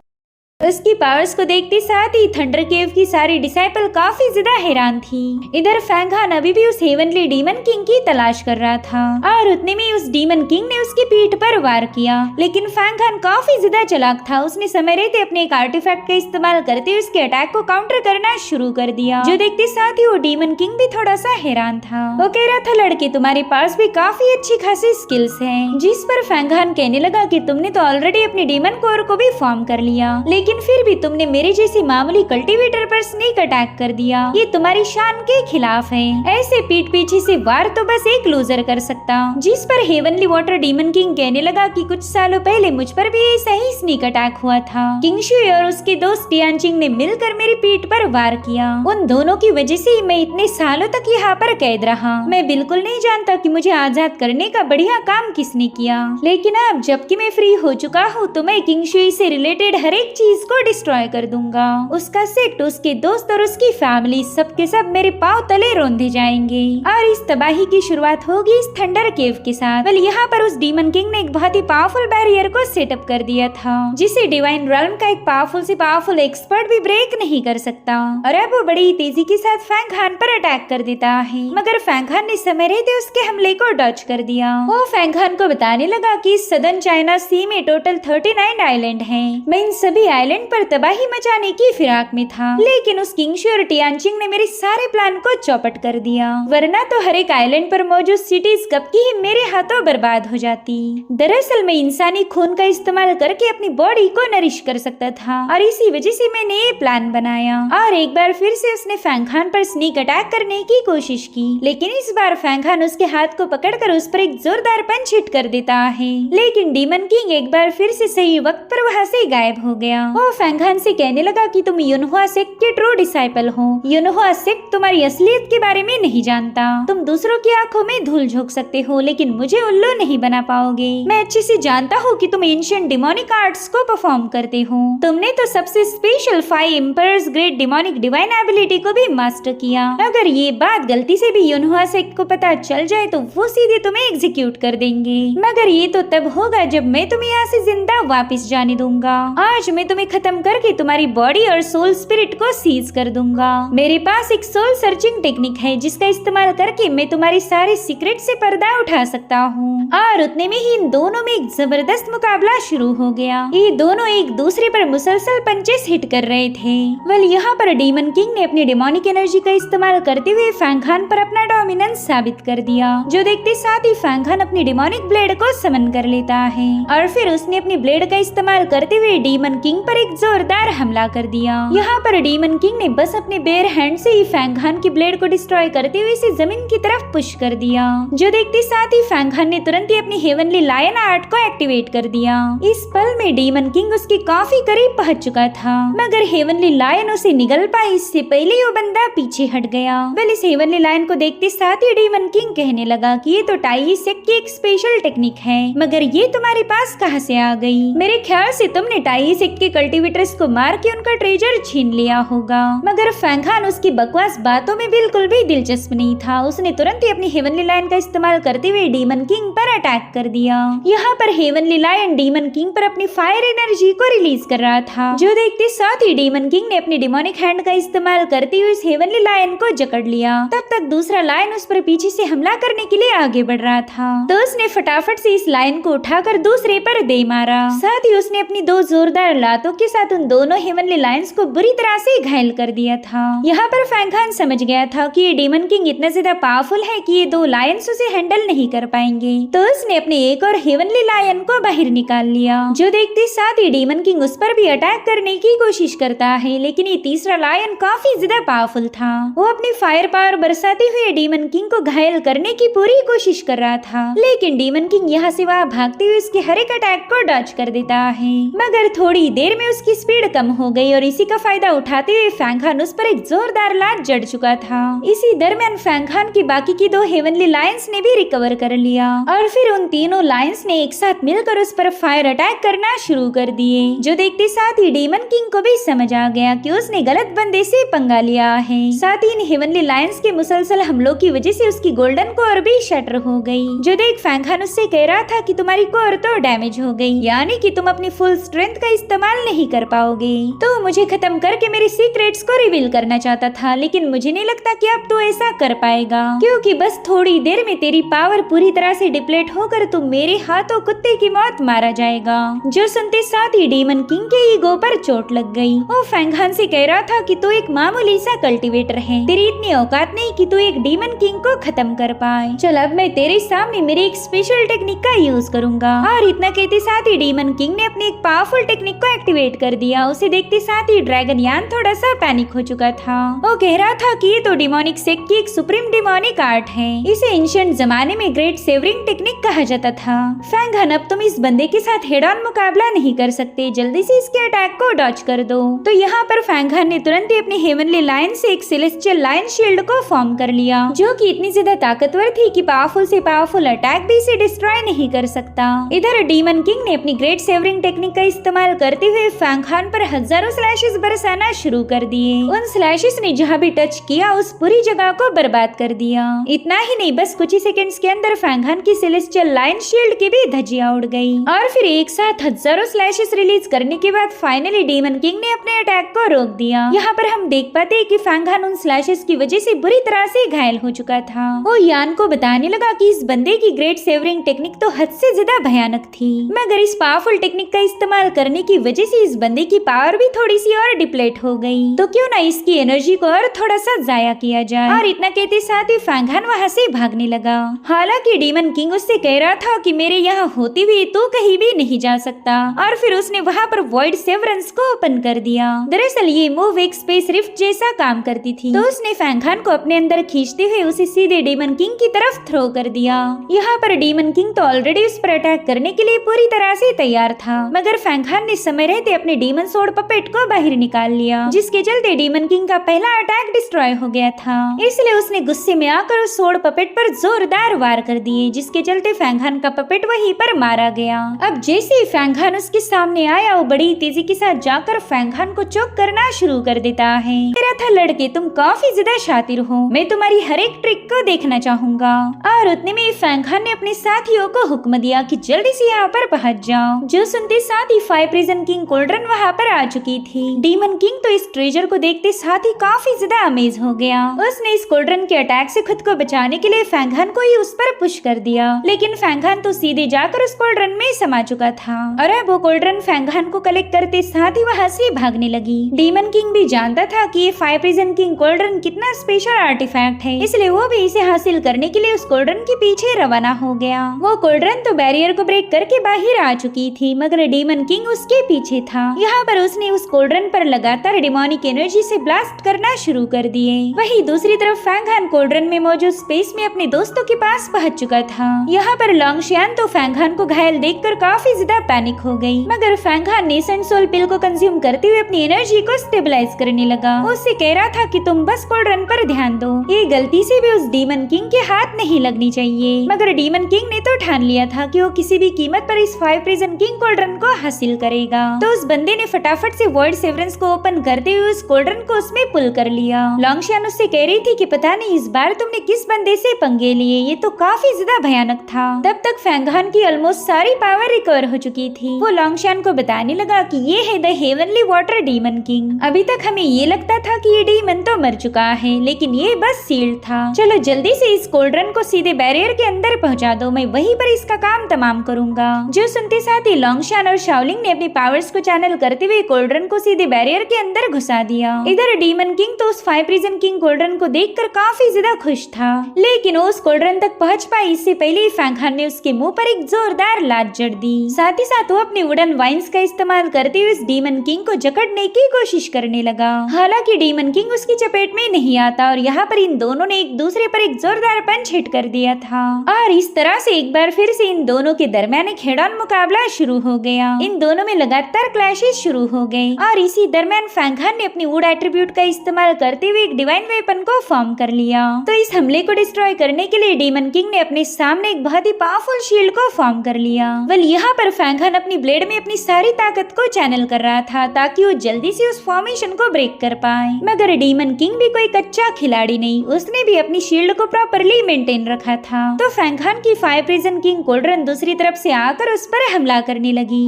उसकी पावर्स को देखते साथ ही थंडर केव की सारी डिसाइपल काफी ज्यादा हैरान थी। इधर फैंगहान अभी भी उस हेवनली डीमन किंग की तलाश कर रहा था, और उतने में उस डीमन किंग ने उसकी पीठ पर वार किया, लेकिन फैंगहान काफी ज्यादा चालाक था। उसने समय रहते अपने एक आर्टिफैक्ट का इस्तेमाल करते हुए उसके अटैक को काउंटर करना शुरू कर दिया। जो देखते साथ ही वो डीमन किंग भी थोड़ा सा हैरान था। वो कह रहा था, लड़के तुम्हारे पास भी काफी अच्छी खासी स्किल्स हैं। जिस पर फैंगहान कहने लगा कि तुमने तो ऑलरेडी अपनी डीमन कोर को भी फॉर्म कर लिया, लेकिन फिर भी तुमने मेरे जैसी मामूली कल्टीवेटर पर स्नेक अटैक कर दिया, ये तुम्हारी शान के खिलाफ है। ऐसे पीठ पीछे से वार तो बस एक लूजर कर सकता। जिस पर हेवनली वाटर डीमन किंग कहने लगा कि कुछ सालों पहले मुझ पर भी ऐसा ही स्नेक अटैक हुआ था। किंग शुई और उसके दोस्त टियानचिंग ने मिलकर मेरी पीठ पर वार किया। उन दोनों की वजह से मैं इतने सालों तक यहाँ पर कैद रहा। मैं बिल्कुल नहीं जानता कि मुझे आजाद करने का बढ़िया काम किसने किया, लेकिन अब जबकि मैं फ्री हो चुका हूँ तो मैं किंग शुई से रिलेटेड हर एक चीज को डिस्ट्रॉय कर दूंगा। उसका सेक्ट, उसके दोस्त और उसकी फैमिली सब के सब मेरे पांव तले रौंदे जाएंगे। और इस तबाही की शुरुआत होगी इस थंडर केव के साथ। वेल यहाँ पर उस डीमन किंग ने एक बहुत ही पावरफुल बैरियर को सेटअप कर दिया था, जिसे डिवाइन रेल्म का एक पावरफुल से पावरफुल एक्सपर्ट भी ब्रेक नहीं कर सकता। और अब वो बड़ी तेजी के साथ फैंगहान पर अटैक कर देता है, मगर फैंगहान ने समय रहते उसके हमले को डॉज कर दिया। वो फैंगहान को बताने लगा कि सदर्न चाइना सी में टोटल 39 आइलैंड हैं। मैं इन सभी आइलैंड पर तबाही मचाने की फिराक में था, लेकिन उस किंग शुई और टियानचिंग ने मेरे सारे प्लान को चौपट कर दिया, वरना तो हर एक आइलैंड पर मौजूद सिटीज कब की ही मेरे हाथों बर्बाद हो जाती। दरअसल मैं इंसानी खून का इस्तेमाल करके अपनी बॉडी को नरिश कर सकता था, और इसी वजह से मैंने ये प्लान बनाया। और एक बार फिर से उसने फैंगहान पर स्नीक अटैक करने की कोशिश की, लेकिन इस बार फैंगहान उसके हाथ को पकड़कर उस पर एक जोरदार पंच हिट कर देता है। लेकिन डीमन किंग एक बार फिर से सही वक्त पर वहाँ से गायब हो गया। वो फैंगहान से कहने लगा कि तुम युनहुआ सेक्ट के ट्रू डिसाइपल हो। युनहुआ सेक्ट तुम्हारी असलियत के बारे में नहीं जानता। तुम दूसरों की आंखों में धूल झोंक सकते हो, लेकिन मुझे उल्लू नहीं बना पाओगे। मैं अच्छे से जानता हूँ कि तुम एंशिएंट डिमोनिक आर्ट्स को परफॉर्म करते हो। तुमने तो सबसे special 5 emperors great demonic divine ability को भी मास्टर किया। अगर ये बात गलती से भी युनहुआ सेक्ट को पता चल जाए तो वो सीधे तुम्हें एग्जीक्यूट कर देंगे। मगर ये तो तब होगा जब मैं तुम्हें यहाँ से जिंदा वापस जाने दूंगा। आज मैं तुम्हें खत्म करके तुम्हारी बॉडी और सोल स्पिरिट को सीज कर दूंगा। मेरे पास एक सोल सर्चिंग टेक्निक है जिसका इस्तेमाल करके मैं तुम्हारी सारे सीक्रेट से पर्दा उठा सकता हूँ। और उतने में ही इन दोनों में एक जबरदस्त मुकाबला शुरू हो गया। ये दोनों एक दूसरे पर मुसलसल पंचेस हिट कर रहे थे। वेल यहाँ पर डीमन किंग ने अपनी डेमोनिक एनर्जी का इस्तेमाल करते हुए फैंगहान पर अपना डोमिनेंस साबित कर दिया। जो देखते साथ ही फैंगहान अपनी डेमोनिक ब्लेड को समन कर लेता है और फिर उसने अपनी ब्लेड का इस्तेमाल करते हुए डीमन किंग पर एक जोरदार हमला कर दिया। यहाँ पर डीमन किंग ने बस अपने बेयर हैंड से ही फैंगहान की ब्लेड को डिस्ट्रॉय करते हुए इसे जमीन की तरफ पुश कर दिया। जो देखते साथ ही फैंगहान ने तुरंत ही अपनी हेवनली लायन आर्ट को एक्टिवेट कर दिया। इस पल में डीमन किंग उसके काफी करीब पहुंच चुका था, मगर हेवनली लायन उसे निगल पाई इससे पहले वो बंदा पीछे हट गया। वेल इस हेवनली लायन को देखते साथ ही डीमन किंग कहने लगा कि ये तो टाई सेक्ट की एक स्पेशल टेक्निक है, मगर ये तुम्हारे पास कहां से आ गई? मेरे ख्याल से तुमने टाई सेक्ट के कल्टीवेटर्स को मार के उनका ट्रेजर छीन लिया होगा। मगर फैंगहान उसकी बकवास बातों में बिल्कुल भी दिलचस्प नहीं था। उसने तुरंत ही अपनी हेवनली लायन का इस्तेमाल करते हुए डीमन किंग पर अटैक कर दिया। यहाँ पर हेवनली लायन डीमन किंग पर अपनी फायर एनर्जी को रिलीज कर रहा था। जो देखते साथ ही डीमन किंग ने अपनी डिमोनिक हैंड का इस्तेमाल करते हुए इस हेवनली लायन को जकड़ लिया। तब तक दूसरा लायन उस पर पीछे से हमला करने के लिए आगे बढ़ रहा था, तो उसने फटाफट से इस लायन को उठाकर दूसरे पर दे मारा। साथ ही उसने अपनी 2 जोरदार लातों के साथ उन दोनों हेवनली लायंस को बुरी तरह से घायल कर दिया था। यहाँ पर फैंगहान समझ गया था कि ये डीमन किंग इतना ज्यादा पावरफुल है कि ये 2 लायंस उसे हैंडल नहीं कर पाएंगे, तो उसने अपने एक और हेवनली लायन को बाहर निकाल लिया। जो देखते साथ ही डीमन किंग उस पर भी अटैक करने की कोशिश करता है, लेकिन ये तीसरा लायन काफी ज्यादा पावरफुल था। वो अपनी फायर पावर बरसाते हुए डीमन किंग को घायल करने की पूरी कोशिश कर रहा था, लेकिन डीमन किंग यहाँ से वहाँ भागते हुए उसके हर एक अटैक को डॉज कर देता है। मगर थोड़ी देर में उसकी स्पीड कम हो गई और इसी का फायदा उठाते हुए फैंगहान उस पर एक जोरदार लात जड़ चुका था। इसी दरमियान फैंगहान की बाकी की 2 हेवनली लायंस ने भी रिकवर कर लिया और फिर उन तीनों लायंस ने एक साथ मिलकर उस पर फायर अटैक करना शुरू कर दिए। जो देखते साथ ही डीमन किंग को भी समझ आ गया कि उसने गलत बंदे से पंगा लिया है। साथ ही इन हेवनली लायंस के मुसलसल हमलों की वजह से उसकी गोल्डन कोर भी शटर हो गई। जो देख फैंगहान उससे कह रहा था कि तुम्हारी कोर तो डैमेज हो गई, यानी कि तुम अपनी फुल स्ट्रेंथ का इस्तेमाल नहीं कर पाओगे। तो मुझे खत्म करके मेरे सीक्रेट्स को रिवील करना चाहता था, लेकिन मुझे नहीं लगता कि अब तो ऐसा कर पाएगा, क्योंकि बस थोड़ी देर में तेरी पावर पूरी तरह से डिप्लेट होकर तुम मेरे हाथों कुत्ते की मौत मारा जाएगा। जो सुनते साथ ही डीमन किंग के ईगो पर चोट लग गई। वो फैंगहान से कह रहा था कि तू एक मामूली सा कल्टीवेटर है, तेरी इतनी औकात नहीं कि तू एक डीमन किंग को खत्म कर पाए। चल अब मैं तेरे सामने मेरी एक स्पेशल टेक्निक का यूज करूंगा। और इतना कहते साथ ही डीमन किंग ने अपनी एक पावरफुल टेक्निक को एक्टिवेट कर दिया। उसे देखते साथ ही ड्रैगन यान थोड़ा सा पैनिक हो चुका था। वो कह रहा था कि ये तो डिमोनिक सेक्ट की एक सुप्रीम डिमोनिक आर्ट है, इसे एंशिएंट जमाने में ग्रेट सेवरिंग टेक्निक कहा जाता था। फैंगहान अब तुम इस बंदे के साथ हेड ऑन मुकाबला नहीं कर सकते, जल्दी से इसके अटैक को डॉज कर दो। तो यहाँ पर फैंगहान ने तुरंत ही अपनी हेवनली लायन से एक सेलेस्टियल लायन शील्ड को फॉर्म कर लिया, जो कि इतनी ज्यादा ताकतवर थी कि पावरफुल से पावरफुल अटैक भी इसे डिस्ट्रॉय नहीं कर सकता। इधर डीमन किंग ने अपनी ग्रेट सेवरिंग टेक्निक का इस्तेमाल करते हुए फैंगहान पर हजारों स्लैशेस बरसाना शुरू कर दिए। उन स्लैशेस ने जहाँ भी टच किया उस पूरी जगह को बर्बाद कर दिया। इतना ही नहीं, बस कुछ ही सेकंड्स के अंदर फैंगहान की सेलेस्टियल लायन शील्ड की भी धज्जियां उड़ गई और फिर एक साथ हजारों स्लैशेस रिलीज करने के बाद फाइनली डीमन किंग ने अपने अटैक को रोक दिया। यहाँ पर हम देख पाते हैं कि फैंगहान उन स्लैशेस की वजह से बुरी तरह से घायल हो चुका था। वो यान को बताने लगा कि इस बंदे की ग्रेट सेवरिंग टेक्निक तो हद से ज्यादा भयानक थी, मगर इस पावरफुल टेक्निक का इस्तेमाल करने की वजह से इस बंदे की पावर भी थोड़ी सी और डिप्लेट हो गई, तो क्यों ना इसकी एनर्जी को और थोड़ा सा जाया किया जाए। और इतना कहते साथ ही फैंगहान वहाँ से भागने लगा। हालांकि डीमन किंग उससे कह रहा था कि मेरे यहाँ होते हुए तो कहीं भी नहीं जा सकता, और फिर उसने वहाँ पर वॉइड सेवरेंस को ओपन कर दिया। दरअसल ये मूव एक स्पेस रिफ्ट जैसा काम करती थी, तो उसने फैंगहान को अपने अंदर खींचते हुए उसे सीधे डीमन किंग की तरफ थ्रो कर दिया। यहाँ पर डीमन किंग तो ऑलरेडी उस पर अटैक करने के लिए पूरी तरह से तैयार था, मगर फैंगहान ने समय रहते कहते अपने डीमन सोर्ड पपेट को बाहर निकाल लिया, जिसके चलते डीमन किंग का पहला अटैक डिस्ट्रॉय हो गया था। इसलिए उसने गुस्से में आकर उस सोर्ड पपेट पर जोरदार वार कर दिए, जिसके चलते फैंगहान का पपेट वहीं पर मारा गया। अब जैसे ही फैंगहान उसके सामने आया, वो बड़ी तेजी के साथ जाकर फैंगहान को चोक करना शुरू कर देता है। तेरा था लड़के, तुम काफी ज्यादा शातिर हो, मैं तुम्हारी हर एक ट्रिक को देखना चाहूंगा। और उतने में फैंगहान ने अपने साथियों को हुक्म दिया कि जल्दी से यहाँ पर पहुँच जाओ। जो सुनते साथ ही 5 प्रिजन किंग कोल्ड्रन वहाँ पर आ चुकी थी। डीमन किंग तो इस ट्रेजर को देखते साथ ही काफी ज्यादा अमेज हो गया। उसने इस कोल्ड्रन के अटैक से खुद को बचाने के लिए फैंगहान को ही उस पर पुश कर दिया, लेकिन फैंगहान तो सीधे जाकर उस कोल्ड्रन में समा चुका था और अब वो कोल्ड्रन फैंगहान को कलेक्ट करते साथ ही वहाँ से भागने लगी। डीमन किंग भी जानता था कि ये 5 प्रिजन किंग कोल्ड्रन कितना स्पेशल आर्टिफैक्ट है, इसलिए वो भी इसे हासिल करने के लिए उस कोल्ड्रन के पीछे रवाना हो गया। वो कोल्ड्रन तो बैरियर को ब्रेक करके बाहर आ चुकी थी, मगर डीमन किंग उसके पीछे था। यहाँ पर उसने उस कोल्ड्रन पर लगातार डिमोनिक एनर्जी से ब्लास्ट करना शुरू कर दिए। वहीं दूसरी तरफ फैंगहान कोल्ड्रन में मौजूद स्पेस में अपने दोस्तों के पास पहुंच चुका था। यहाँ पर लॉन्गशियान तो फैंगहान को घायल देखकर काफी ज्यादा पैनिक हो गई, मगर फैंगहान ने नेसेंट सोल पिल को कंज्यूम करते हुए अपनी एनर्जी को स्टेबलाइज करने लगा। उससे कह रहा था कि तुम बस कोल्ड्रन पर ध्यान दो, ये गलती से भी उस डीमन किंग के हाथ नहीं लगनी चाहिए। मगर डीमन किंग ने तो ठान लिया था कि वो किसी भी कीमत पर इस 5 प्रिजन किंग कोल्ड्रन को हासिल करेगा। तो उस बंदे ने फटाफट से वॉइड सेवरेंस को ओपन करते हुए उस कोल्ड्रन को उसमें पुल कर लिया। लॉन्गशियान उससे कह रही थी कि पता नहीं इस बार तुमने किस बंदे से पंगे लिए, ये तो काफी ज्यादा भयानक था। तब तक फैंगहान की ऑलमोस्ट सारी पावर रिकवर हो चुकी थी। वो लॉन्गशियान को बताने लगा कि ये है the heavenly water demon king. अभी तक हमें ये लगता था कि ये डीमन तो मर चुका है, लेकिन ये बस सील्ड था। चलो जल्दी से इस कोल्ड्रन को सीधे बैरियर के अंदर पहुंचा दो, मैं वहीं पर इसका काम तमाम करूंगा। जो सुनते साथ ही लॉन्गशियान और शाओलिंग ने अपनी पावर्स को चैनल करते हुए कोल्ड्रन को सीधे बैरियर के अंदर घुसा दिया। इधर डीमन किंग तो उस 5 प्रिजन किंग कोल्ड्रन को देखकर काफी ज्यादा खुश था, लेकिन उस कोल्ड्रन तक पहुंच पाई इससे पहले ही फैंगहान ने उसके मुंह पर एक जोरदार लात जड़ दी। साथ ही साथ वो अपने वुडन वाइन्स का इस्तेमाल करते हुए इस डीमन किंग को जकड़ने की कोशिश करने लगा। हालांकि डीमन किंग उसकी चपेट में नहीं आता और यहाँ पर इन दोनों ने एक दूसरे पर एक जोरदार पंच हिट कर दिया था और इस तरह से एक बार फिर से इन दोनों के दरमियान एक हेड ऑन मुकाबला शुरू हो गया। इन दोनों में लगातार क्लैशेस शुरू हो गए और इसी दरमियान फैंगहान ने अपनी वुड एट्रीब्यूट का इस्तेमाल करते हुए एक डिवाइन वेपन को फॉर्म कर लिया। तो इस हमले को डिस्ट्रॉय करने के लिए डीमन किंग ने अपने सामने एक बहुत ही पावरफुल शील्ड को फॉर्म कर लिया। वेल यहाँ पर फैंगहान अपनी ब्लेड में अपनी सारी ताकत को चैनल कर रहा था ताकि वो जल्दी से उस फॉर्मेशन को ब्रेक कर पाए। मगर डीमन किंग भी कोई कच्चा खिलाड़ी नहीं, उसने भी अपनी शील्ड को प्रॉपरली मेंटेन रखा था। तो फैंगहान की 5 प्रिजन किंग कोल्ड्रन दूसरी तरफ से आकर उस पर हमला करने लगी,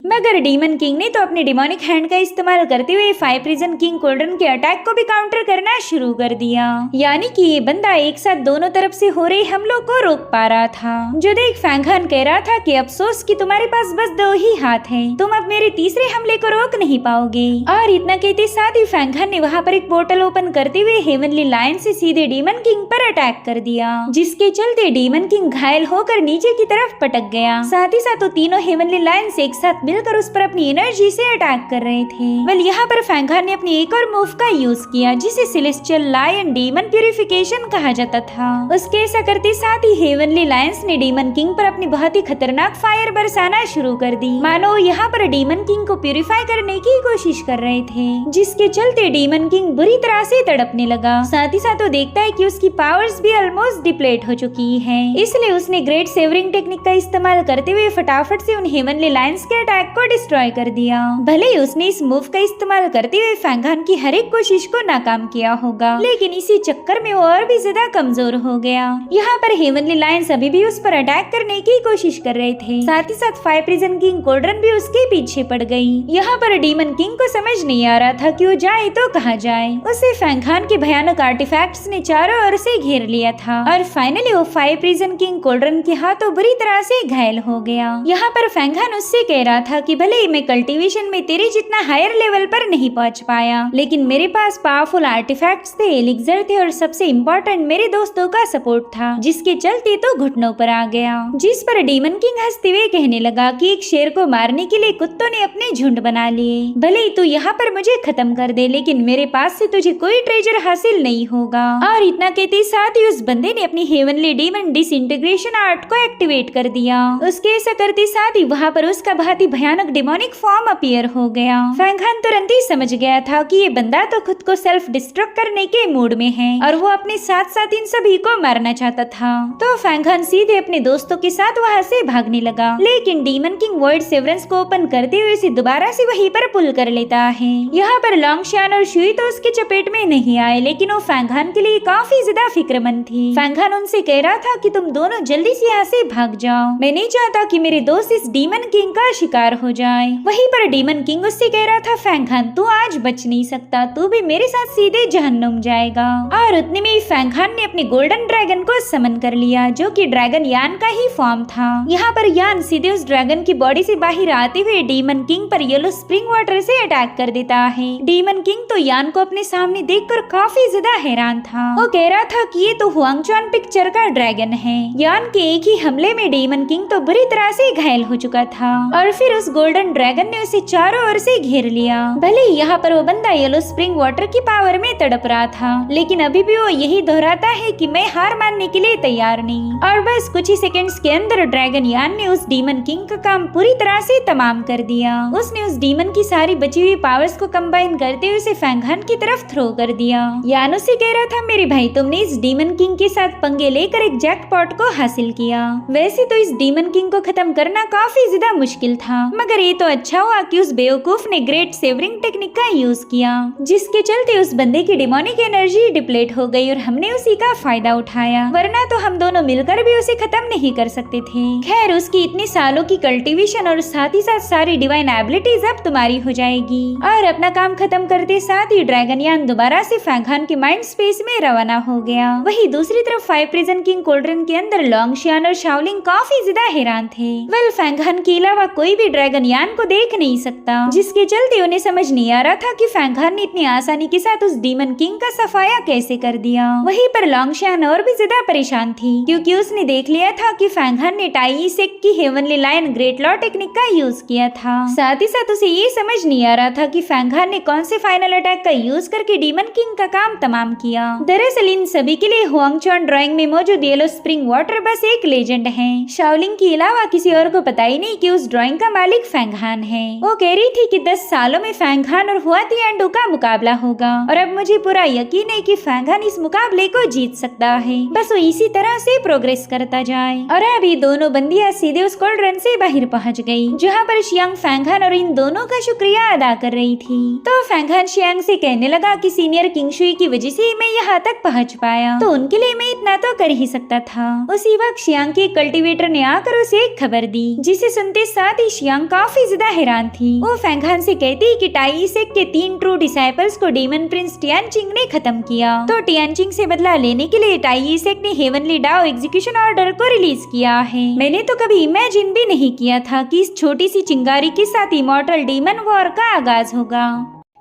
मगर डीमन किंग ने तो अपने डिमोनिक हैंड का इस्तेमाल करते हुए 5 प्रिजन किंग कोल्ड्रन के अटैक को भी काउंटर करना शुरू कर दिया। यानी कि ये बंदा एक साथ दोनों तरफ से हो रहे हमलों को रोक पा रहा था। जो देख फैंगहान कह रहा था कि अफसोस कि तुम्हारे पास बस 2 ही हाथ हैं, तुम अब मेरे तीसरे हमले को रोक नहीं पाओगे। और इतना कहते साथ ही फैंगहान ने वहाँ पर एक पोर्टल ओपन करते हुए हेवनली लायन से सीधे डीमन किंग पर अटैक कर दिया, जिसके चलते डीमन किंग घायल होकर नीचे की तरफ पटक गया। साथ ही साथ वो तीनों हेवनली लायन एक साथ मिलकर उस पर अपनी एनर्जी से अटैक कर रहे थे। वेल यहाँ पर फैंगहान ने अपनी एक और मूव का यूज किया जिसे सेलेस्टियल लायन डीमन प्यूरिफिकेशन कहा जाता था। उसके ऐसा करते साथ ही हेवनली लायंस ने डीमन किंग पर अपनी बहुत ही खतरनाक फायर बरसाना शुरू कर दी, मानो यहाँ पर डीमन किंग को प्यूरिफाई करने की कोशिश कर रहे थे, जिसके चलते डीमन किंग बुरी तरह से तड़पने लगा। साथ ही साथ वो देखता है कि उसकी पावर्स भी ऑलमोस्ट डिप्लेट हो चुकी है, इसलिए उसने ग्रेट सेवरिंग टेक्निक का इस्तेमाल करते हुए फटाफट से उन हेवनली लायंस के अटैक को डिस्ट्रॉय कर दिया। भले ही उसने इस मूव का इस्तेमाल करते हुए फैंगहान की हर एक कोशिश को नाकाम किया होगा, लेकिन इसी चक्कर में वो और भी ज्यादा कमजोर हो गया। यहाँ पर हेवनली लायंस अभी भी उस पर अटैक करने की कोशिश कर रहे थे। साथ ही साथ 5 प्रिजन किंग कोल्ड्रन भी उसके पीछे पड़ गई। यहाँ पर डीमन किंग को समझ नहीं आ रहा था कि वो जाए तो कहाँ जाए। उसे फैंगहान के भयानक आर्टिफैक्ट्स ने चारों ओर से घेर लिया था और फाइनली वो 5 प्रिजन किंग कोल्ड्रन के हाथों बुरी तरह से घायल हो गया। यहाँ पर फैंगहान उससे कह रहा था कि भले ही मैं कल्टीवेशन में तेरे जितना हायर लेवल पर नहीं पहुंच पाया, लेकिन मेरे पास पावरफुल आर्टिफैक्ट्स थे, एलिक्सर थे और सबसे इम्पोर्टेंट मेरे दोस्तों का सपोर्ट था, जिसके चलते तो घुटनों पर आ गया। जिस पर डीमन किंग हंसते हुए कहने लगा कि एक शेर को मारने के लिए कुत्तों ने अपने झुंड बना लिए। भले ही तू यहाँ पर मुझे खत्म कर दे, लेकिन मेरे पास से तुझे कोई ट्रेजर हासिल नहीं होगा। और इतना कहते साथ ही उस बंदे ने अपनी हेवनली डीमन डिसइंटीग्रेशन आर्ट को एक्टिवेट कर दिया। उसके ऐसा करते साथ ही वहाँ पर उसका बहुत ही भयानक डिमोनिक फॉर्म अपीयर हो गया। फैंगहान तुरंत ही समझ गया था कि ये बंदा तो खुद को सेल्फ डिस्ट्रक्ट करने के मूड में है और वो अपने साथ साथ इन सभी को मारना चाहता था। तो फैंगहान सीधे अपने दोस्तों के साथ वहाँ से भागने लगा, लेकिन डीमन किंग वॉइड सेवरेंस को ओपन करते हुए उसे दोबारा से वहीं पर पुल कर लेता है। यहाँ पर लॉन्गशियान और शुई तो उसके चपेट में नहीं आए, लेकिन वो फैंगहान के लिए काफी ज्यादा फिक्रमंद थी। फैंगहान उनसे कह रहा था कि तुम दोनों जल्दी से यहाँ से भाग जाओ, मैं नहीं चाहता कि मेरे दोस्त इस डीमन किंग का शिकार हो जाए। वहीं पर डीमन किंग उससे कह रहा था फैंगहान तू आज बच नहीं सकता, तू भी मेरे साथ सीधे जहन्नुम जाएगा। और उतने में फैंगहान ने अपने गोल्डन ड्रैगन को समन कर लिया, जो कि ड्रैगन यान का ही फॉर्म था। यहाँ पर यान सीधे उस ड्रैगन की बॉडी से बाहर आते हुए डीमन किंग पर येलो स्प्रिंग वाटर से अटैक कर देता है। डीमन किंग तो यान को अपने सामने देखकर काफी ज्यादा हैरान था। वो कह रहा था कि ये तो हुआंगचुआन पिक्चर का ड्रैगन है। यान के एक ही हमले में डीमन किंग तो बुरी तरह से घायल हो चुका था और फिर उस गोल्डन ड्रैगन ने उसे चारों ओर से घेर लिया। भले यहाँ पर वो बंदा येलो स्प्रिंग वाटर की पावर में तड़प रहा था, लेकिन अभी भी वो यही दोहराता है कि मैं हार मानने के लिए तैयार नहीं। और बस कुछ ही सेकंड्स के अंदर ड्रैगन यान ने उस डीमन किंग का काम पूरी तरह से तमाम कर दिया। उसने उस डीमन की सारी बची हुई पावर्स को कंबाइन करते हुए उसे फैंगहान की तरफ थ्रो कर दिया। यान उसे कह रहा था मेरे भाई तुमने इस डीमन किंग के साथ पंगे लेकर एक जैकपॉट को हासिल किया। वैसे तो इस डीमन किंग को खत्म करना काफी ज्यादा मुश्किल था, मगर ये तो अच्छा हुआ कि उस बेवकूफ ने ग्रेट सेवरिंग टेक्निक का यूज किया, जिसके चलते उस बंदे की डिमोनिक एनर्जी डिप्लेट हो गई और हमने उसी का फायदा उठाया, वरना तो हम दोनों मिलकर भी उसे खत्म नहीं कर सकते थे। खैर उसकी इतने सालों की कल्टीवेशन और साथ ही साथ सारी डिवाइन एबिलिटीज अब तुम्हारी हो जाएगी। और अपना काम खत्म करते साथ ही ड्रैगन यान दोबारा से फैंगहान के माइंड स्पेस में रवाना हो गया। वहीं दूसरी तरफ 5 प्रिजन किंग कोल्ड्रन के अंदर लॉन्गशियान और शाओलिंग काफी ज्यादा हैरान थे। वेल फैंगहान के अलावा कोई भी ड्रैगन यान को देख नहीं सकता, जिसके चलते उन्हें समझ नहीं आ रहा था कि फैंगहान ने इतनी आसानी के साथ उस डीमन किंग का सफाया कैसे कर दिया। वहीं पर लॉन्गशियान और भी ज्यादा परेशान थी, क्योंकि उसने देख लिया था कि फैंगहान ने टाई सेक की heavenly lion great law technique का यूज किया था। साथ ही साथ उसे ये समझ नहीं आ रहा था कि फैंगहान ने कौन से फाइनल अटैक का यूज करके डीमन किंग का काम तमाम किया। दरअसल इन सभी के लिए हुआंगचुआन ड्राइंग में मौजूद येलो स्प्रिंग वाटर बस एक लेजेंड है। शाओलिंग के अलावा किसी और को पता ही नहीं कि उस ड्राइंग का मालिक फैंगहान है। वो कह रही थी कि 10 सालों में फैंगहान और हुआतियांडू का मुकाबला होगा और अब मुझे पूरा यकीन है कि फैंगहान इस मुकाबले को जीत सकता है, बस वो इसी तरह से प्रोग्रेस करता जाए। और अभी दोनों बंदियां सीधे उस कोल्ड्रन से बाहर पहुंच गई, जहां पर शियांग फैंगहान और इन दोनों का शुक्रिया अदा कर रही थी। तो फैंगहान शियांग से कहने लगा कि सीनियर किंग शुई की वजह से मैं यहाँ तक पहुँच पाया, तो उनके लिए मैं इतना तो कर ही सकता था। उसी वक्त शियांग के कल्टीवेटर ने आकर उसे एक खबर दी, जिसे सुनते साथ ही शियांग काफी ज्यादा हैरान थी। वो फैंगहान से कहती कि टाई सेक के 3 ट्रू डिसाइपल्स को डीमन प्रिंस टियानचिंग ने खत्म किया, तो टियानचिंग से बदला लेने के लिए टाई सेक ने हेवनली डाओ एग्जीक्यूशन ऑर्डर को रिलीज किया है। मैंने तो कभी इमेजिन भी नहीं किया था कि इस छोटी सी चिंगारी के साथ इमॉर्टल डीमन वॉर का आगाज होगा।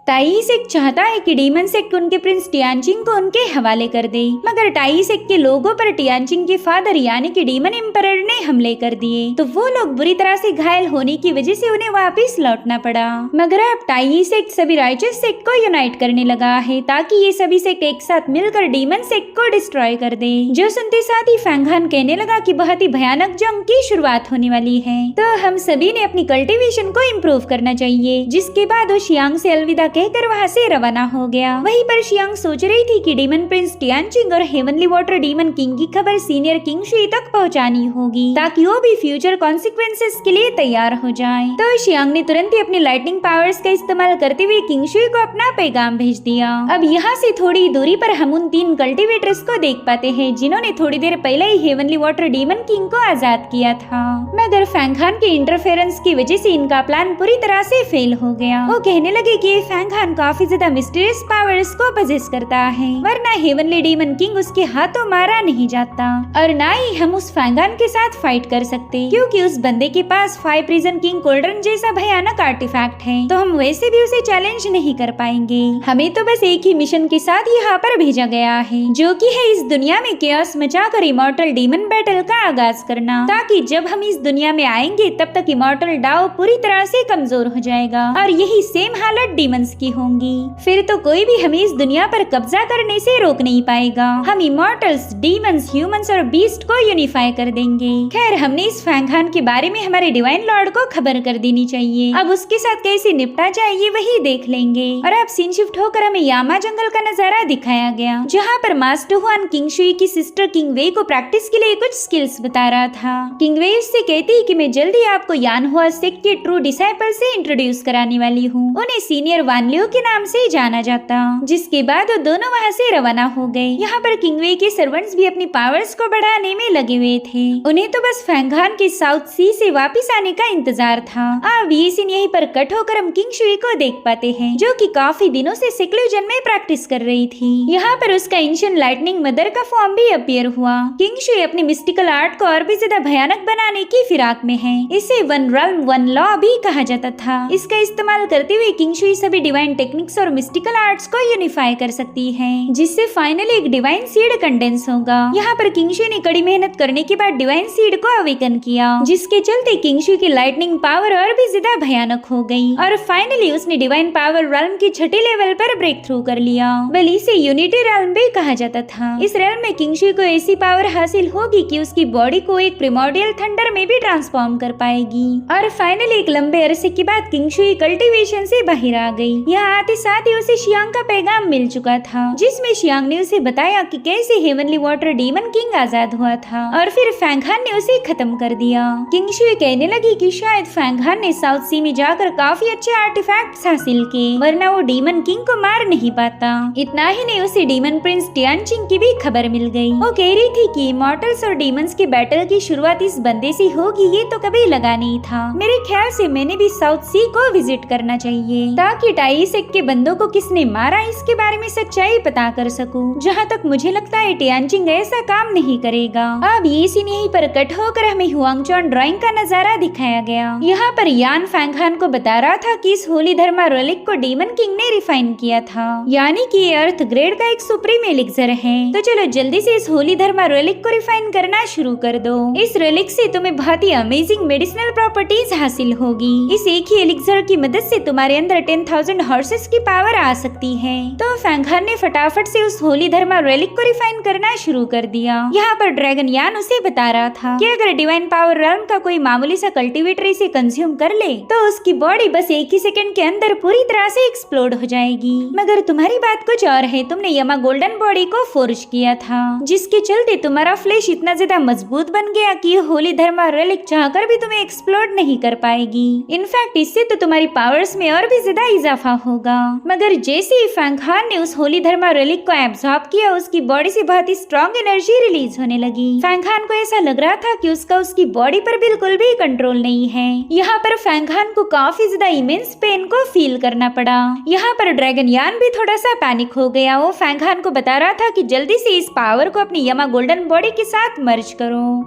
टाई सेक चाहता है कि डीमन सेक उनके प्रिंस टियानचिंग को उनके हवाले कर दे, मगर टाई सेक के लोगों पर टियानचिंग के फादर यानी कि डीमन एम्परर ने हमले कर दिए, तो वो लोग बुरी तरह से घायल होने की वजह से उन्हें वापस लौटना पड़ा। मगर अब टाई सेक सभी राइचस सेक को यूनाइट करने लगा है, ताकि ये सभी सेक एक साथ मिलकर डीमन सेक को डिस्ट्रॉय कर दे। जो सुनते साथ ही फैंगहान कहने लगा कि बहुत ही भयानक जंग की शुरुआत होने वाली है, तो हम सभी ने अपनी कल्टीवेशन को इम्प्रूव करना चाहिए। जिसके बाद वो शियांग से अलविदा कहकर वहाँ से रवाना हो गया। वहीं पर शियांग सोच रही थी कि डीमन प्रिंस टियानचिंग और हेवनली वाटर डीमन किंग की खबर सीनियर किंग शुई तक पहुँचानी होगी, ताकि वो भी फ्यूचर कॉन्सिक्वेंसेस के लिए तैयार हो जाए। तो शियांग ने तुरंत ही अपनी लाइटनिंग पावर्स का इस्तेमाल करते हुए किंग शुई को अपना पैगाम भेज दिया। अब यहाँ से थोड़ी दूरी पर हम उन 3 कल्टीवेटर्स को देख पाते हैं, जिन्होंने थोड़ी देर पहले ही हेवनली वाटर डीमन किंग को आजाद किया था, मगर फैंगहान के इंटरफेरेंस की वजह से इनका प्लान पूरी तरह से फेल हो गया। वो कहने लगे कि फैंगहान काफी ज्यादा मिस्टीरियस पावर्स को पजेस करता है, वरना हेवनली डीमन किंग उसके हाथों मारा नहीं जाता, और ना ही हम उस फैंगहान के साथ फाइट कर सकते, क्योंकि उस बंदे के पास 5 प्रिजन किंग कोल्ड्रन जैसा भयानक आर्टिफैक्ट है, तो हम वैसे भी उसे चैलेंज नहीं कर पाएंगे। हमें तो बस एक ही मिशन के साथ यहाँ पर भेजा गया है, जो कि है इस दुनिया में केओस मचाकर इमॉर्टल डीमन बैटल का आगाज करना, ताकि जब हम इस दुनिया में आएंगे तब तक इमॉर्टल डाओ पूरी तरह से कमजोर हो जाएगा, और यही सेम हालत डीमंस की होंगी, फिर तो कोई भी हमें इस दुनिया पर कब्जा करने से रोक नहीं पाएगा। हम इमॉर्टल्स, डीमंस, ह्यूमंस और बीस्ट को यूनिफाई कर देंगे। खैर, हमने इस फैंगहान के बारे में हमारे डिवाइन लॉर्ड को खबर कर देनी चाहिए। अब उसके साथ कैसे निपटा जाए ये वही देख लेंगे। और अब सीन शिफ्ट होकर हमें यामा जंगल का नजारा दिखाया गया, जहाँ पर मास्टर हुआन किंग शुई की सिस्टर किंग वेई को प्रैक्टिस के लिए कुछ स्किल्स बता रहा था। किंग वेई उससे कहती है कि मैं जल्दी आपको यान हुआ सेक्ट के ट्रू डिसाइपल से इंट्रोड्यूस कराने वाली हूँ। उन्हें सीनियर वान लियो के नाम से जाना जाता। जिसके बाद वो दोनों वहाँ से रवाना हो गए। यहाँ पर किंग वेई के सर्वेंट्स भी अपनी पावर्स को बढ़ाने में लगे हुए थे। उन्हें तो बस फैंगहान के साउथ सी से वापस आने का इंतजार था। अब ये सीन यहीं पर कट होकर हम किंग शुई को देख पाते हैं, जो कि काफी दिनों से सिक्लूजन में प्रैक्टिस कर रही थी। यहाँ पर उसका एंशिएंट लाइटनिंग मदर का फॉर्म भी अपीयर हुआ। किंग शुई अपनी मिस्टिकल आर्ट को और भी ज्यादा भयानक बनाने की फिराक में है। इसे वन रल्म वन लॉ भी कहा जाता था। इसका इस्तेमाल करते हुए किंग शुई सभी डिवाइन टेक्निक्स और मिस्टिकल आर्ट्स को यूनिफाई कर सकती है, जिससे फाइनली एक डिवाइन सीड कंडेंस होगा। यहाँ पर किंग शुई ने कड़ी मेहनत करने के बाद डिवाइन सीड को अवेकन किया, जिसके चलते किंग शुई की लाइटनिंग पावर और भी ज्यादा भयानक हो गई और फाइनली उसने डिवाइन पावर रल्म की छठे लेवल पर ब्रेक थ्रू कर लिया। वेल, इसे यूनिटी रल्म भी कहा जाता था। इस रल्म में किंग शुई को ऐसी पावर हासिल होगी कि उसकी बॉडी को एक प्रिमोर्डियल थंडर में भी ट्रांसफॉर्म कर पाएगी। और फाइनली एक लंबे अरसे के बाद किंग शुई कल्टीवेशन से बाहर आ गई। यहाँ आते साथ ही उसे शियांग का पैगाम मिल चुका था, जिसमें शियांग ने उसे बताया कि कैसे हेवनली वाटर डीमन किंग आजाद हुआ था और फिर फैंगहान ने उसे खत्म कर दिया। किंग शुई कहने लगी कि शायद फैंगहान ने साउथ सी में जाकर काफी अच्छे आर्टिफैक्ट्स हासिल किए, वरना वो डीमन किंग को मार नहीं पाता। इतना ही नहीं, उसे डीमन प्रिंस टियानचिंग की भी खबर मिल गई। वो कह रही थी कि इमॉर्टल्स और डीमंस के बैटल की शुरुआत इस बंदे से होगी, ये तो कभी लगा नहीं था। मेरे ख्याल से मैंने भी साउथ सी को विजिट करना चाहिए, ताकि टाइसेक के बंदों को किसने मारा इसके बारे में सच्चाई पता कर सकूं। जहाँ तक मुझे लगता है टियानचिंग ऐसा काम नहीं करेगा। अब ये सीन यहीं पर कट होकर हमें हुआंगचॉन ड्राइंग का नजारा दिखाया गया। यहाँ पर यान फैंगहान को बता रहा था कि इस होली धर्मा रेलिक को डीमन किंग ने रिफाइन किया था, यानी कि ये अर्थ ग्रेड का एक सुप्रीम एलिक्सर है। तो चलो जल्दी से इस होली धर्मा रेलिक को रिफाइन करना शुरू कर दो। इस रेलिक से तुम्हें बहुत ही अमेजिंग मेडिसिनल प्रॉपर्टीज हासिल होगी। इस एक ही एलिक्सर की मदद से तुम्हारे अंदर 10,000 हॉर्सेस की पावर आ सकती है। तो फैंगहान ने फटाफट से उस होली धर्मा रेलिक को रिफाइन करना शुरू कर दिया। यहाँ पर ड्रैगन यान उसे बता रहा था कि अगर डिवाइन पावर रेल्म का कोई मामूली सा कल्टीवेटर इसे कंज्यूम कर ले तो उसकी बॉडी बस एक ही सेकंड के अंदर पूरी तरह से एक्सप्लोड हो जाएगी। मगर तुम्हारी बात कुछ और है। तुमने यमा गोल्डन बॉडी को फोर्ज किया था, जिसके चलते तुम्हारा फ्लेश इतना ज्यादा मजबूत बन गया कि होली धर्मा रेलिक चाहकर भी तुम्हें एक्सप्लोड नहीं कर पाएगी। इनफैक्ट इससे तो तुम्हारी पावर्स में और भी ज्यादा इजाफा होगा। मगर जैसे ही फैंगहान ने उस होली धर्मा रेलिक को एब्सॉर्ब किया, उसकी बॉडी से बहुत ही स्ट्रॉन्ग एनर्जी रिलीज होने लगी। फैंगहान को ऐसा लग रहा था कि उसका उसकी बॉडी पर बिल्कुल भी कंट्रोल नहीं है। यहाँ पर फैंगहान को काफी ज्यादा इमेंस पेन को फील करना पड़ा। यहाँ पर ड्रैगन यान भी थोड़ा सा पैनिक हो गया। वो फैंगहान को बता रहा था कि जल्दी से इस पावर को अपनी यमा गोल्डन बॉडी के साथ मर्ज करो।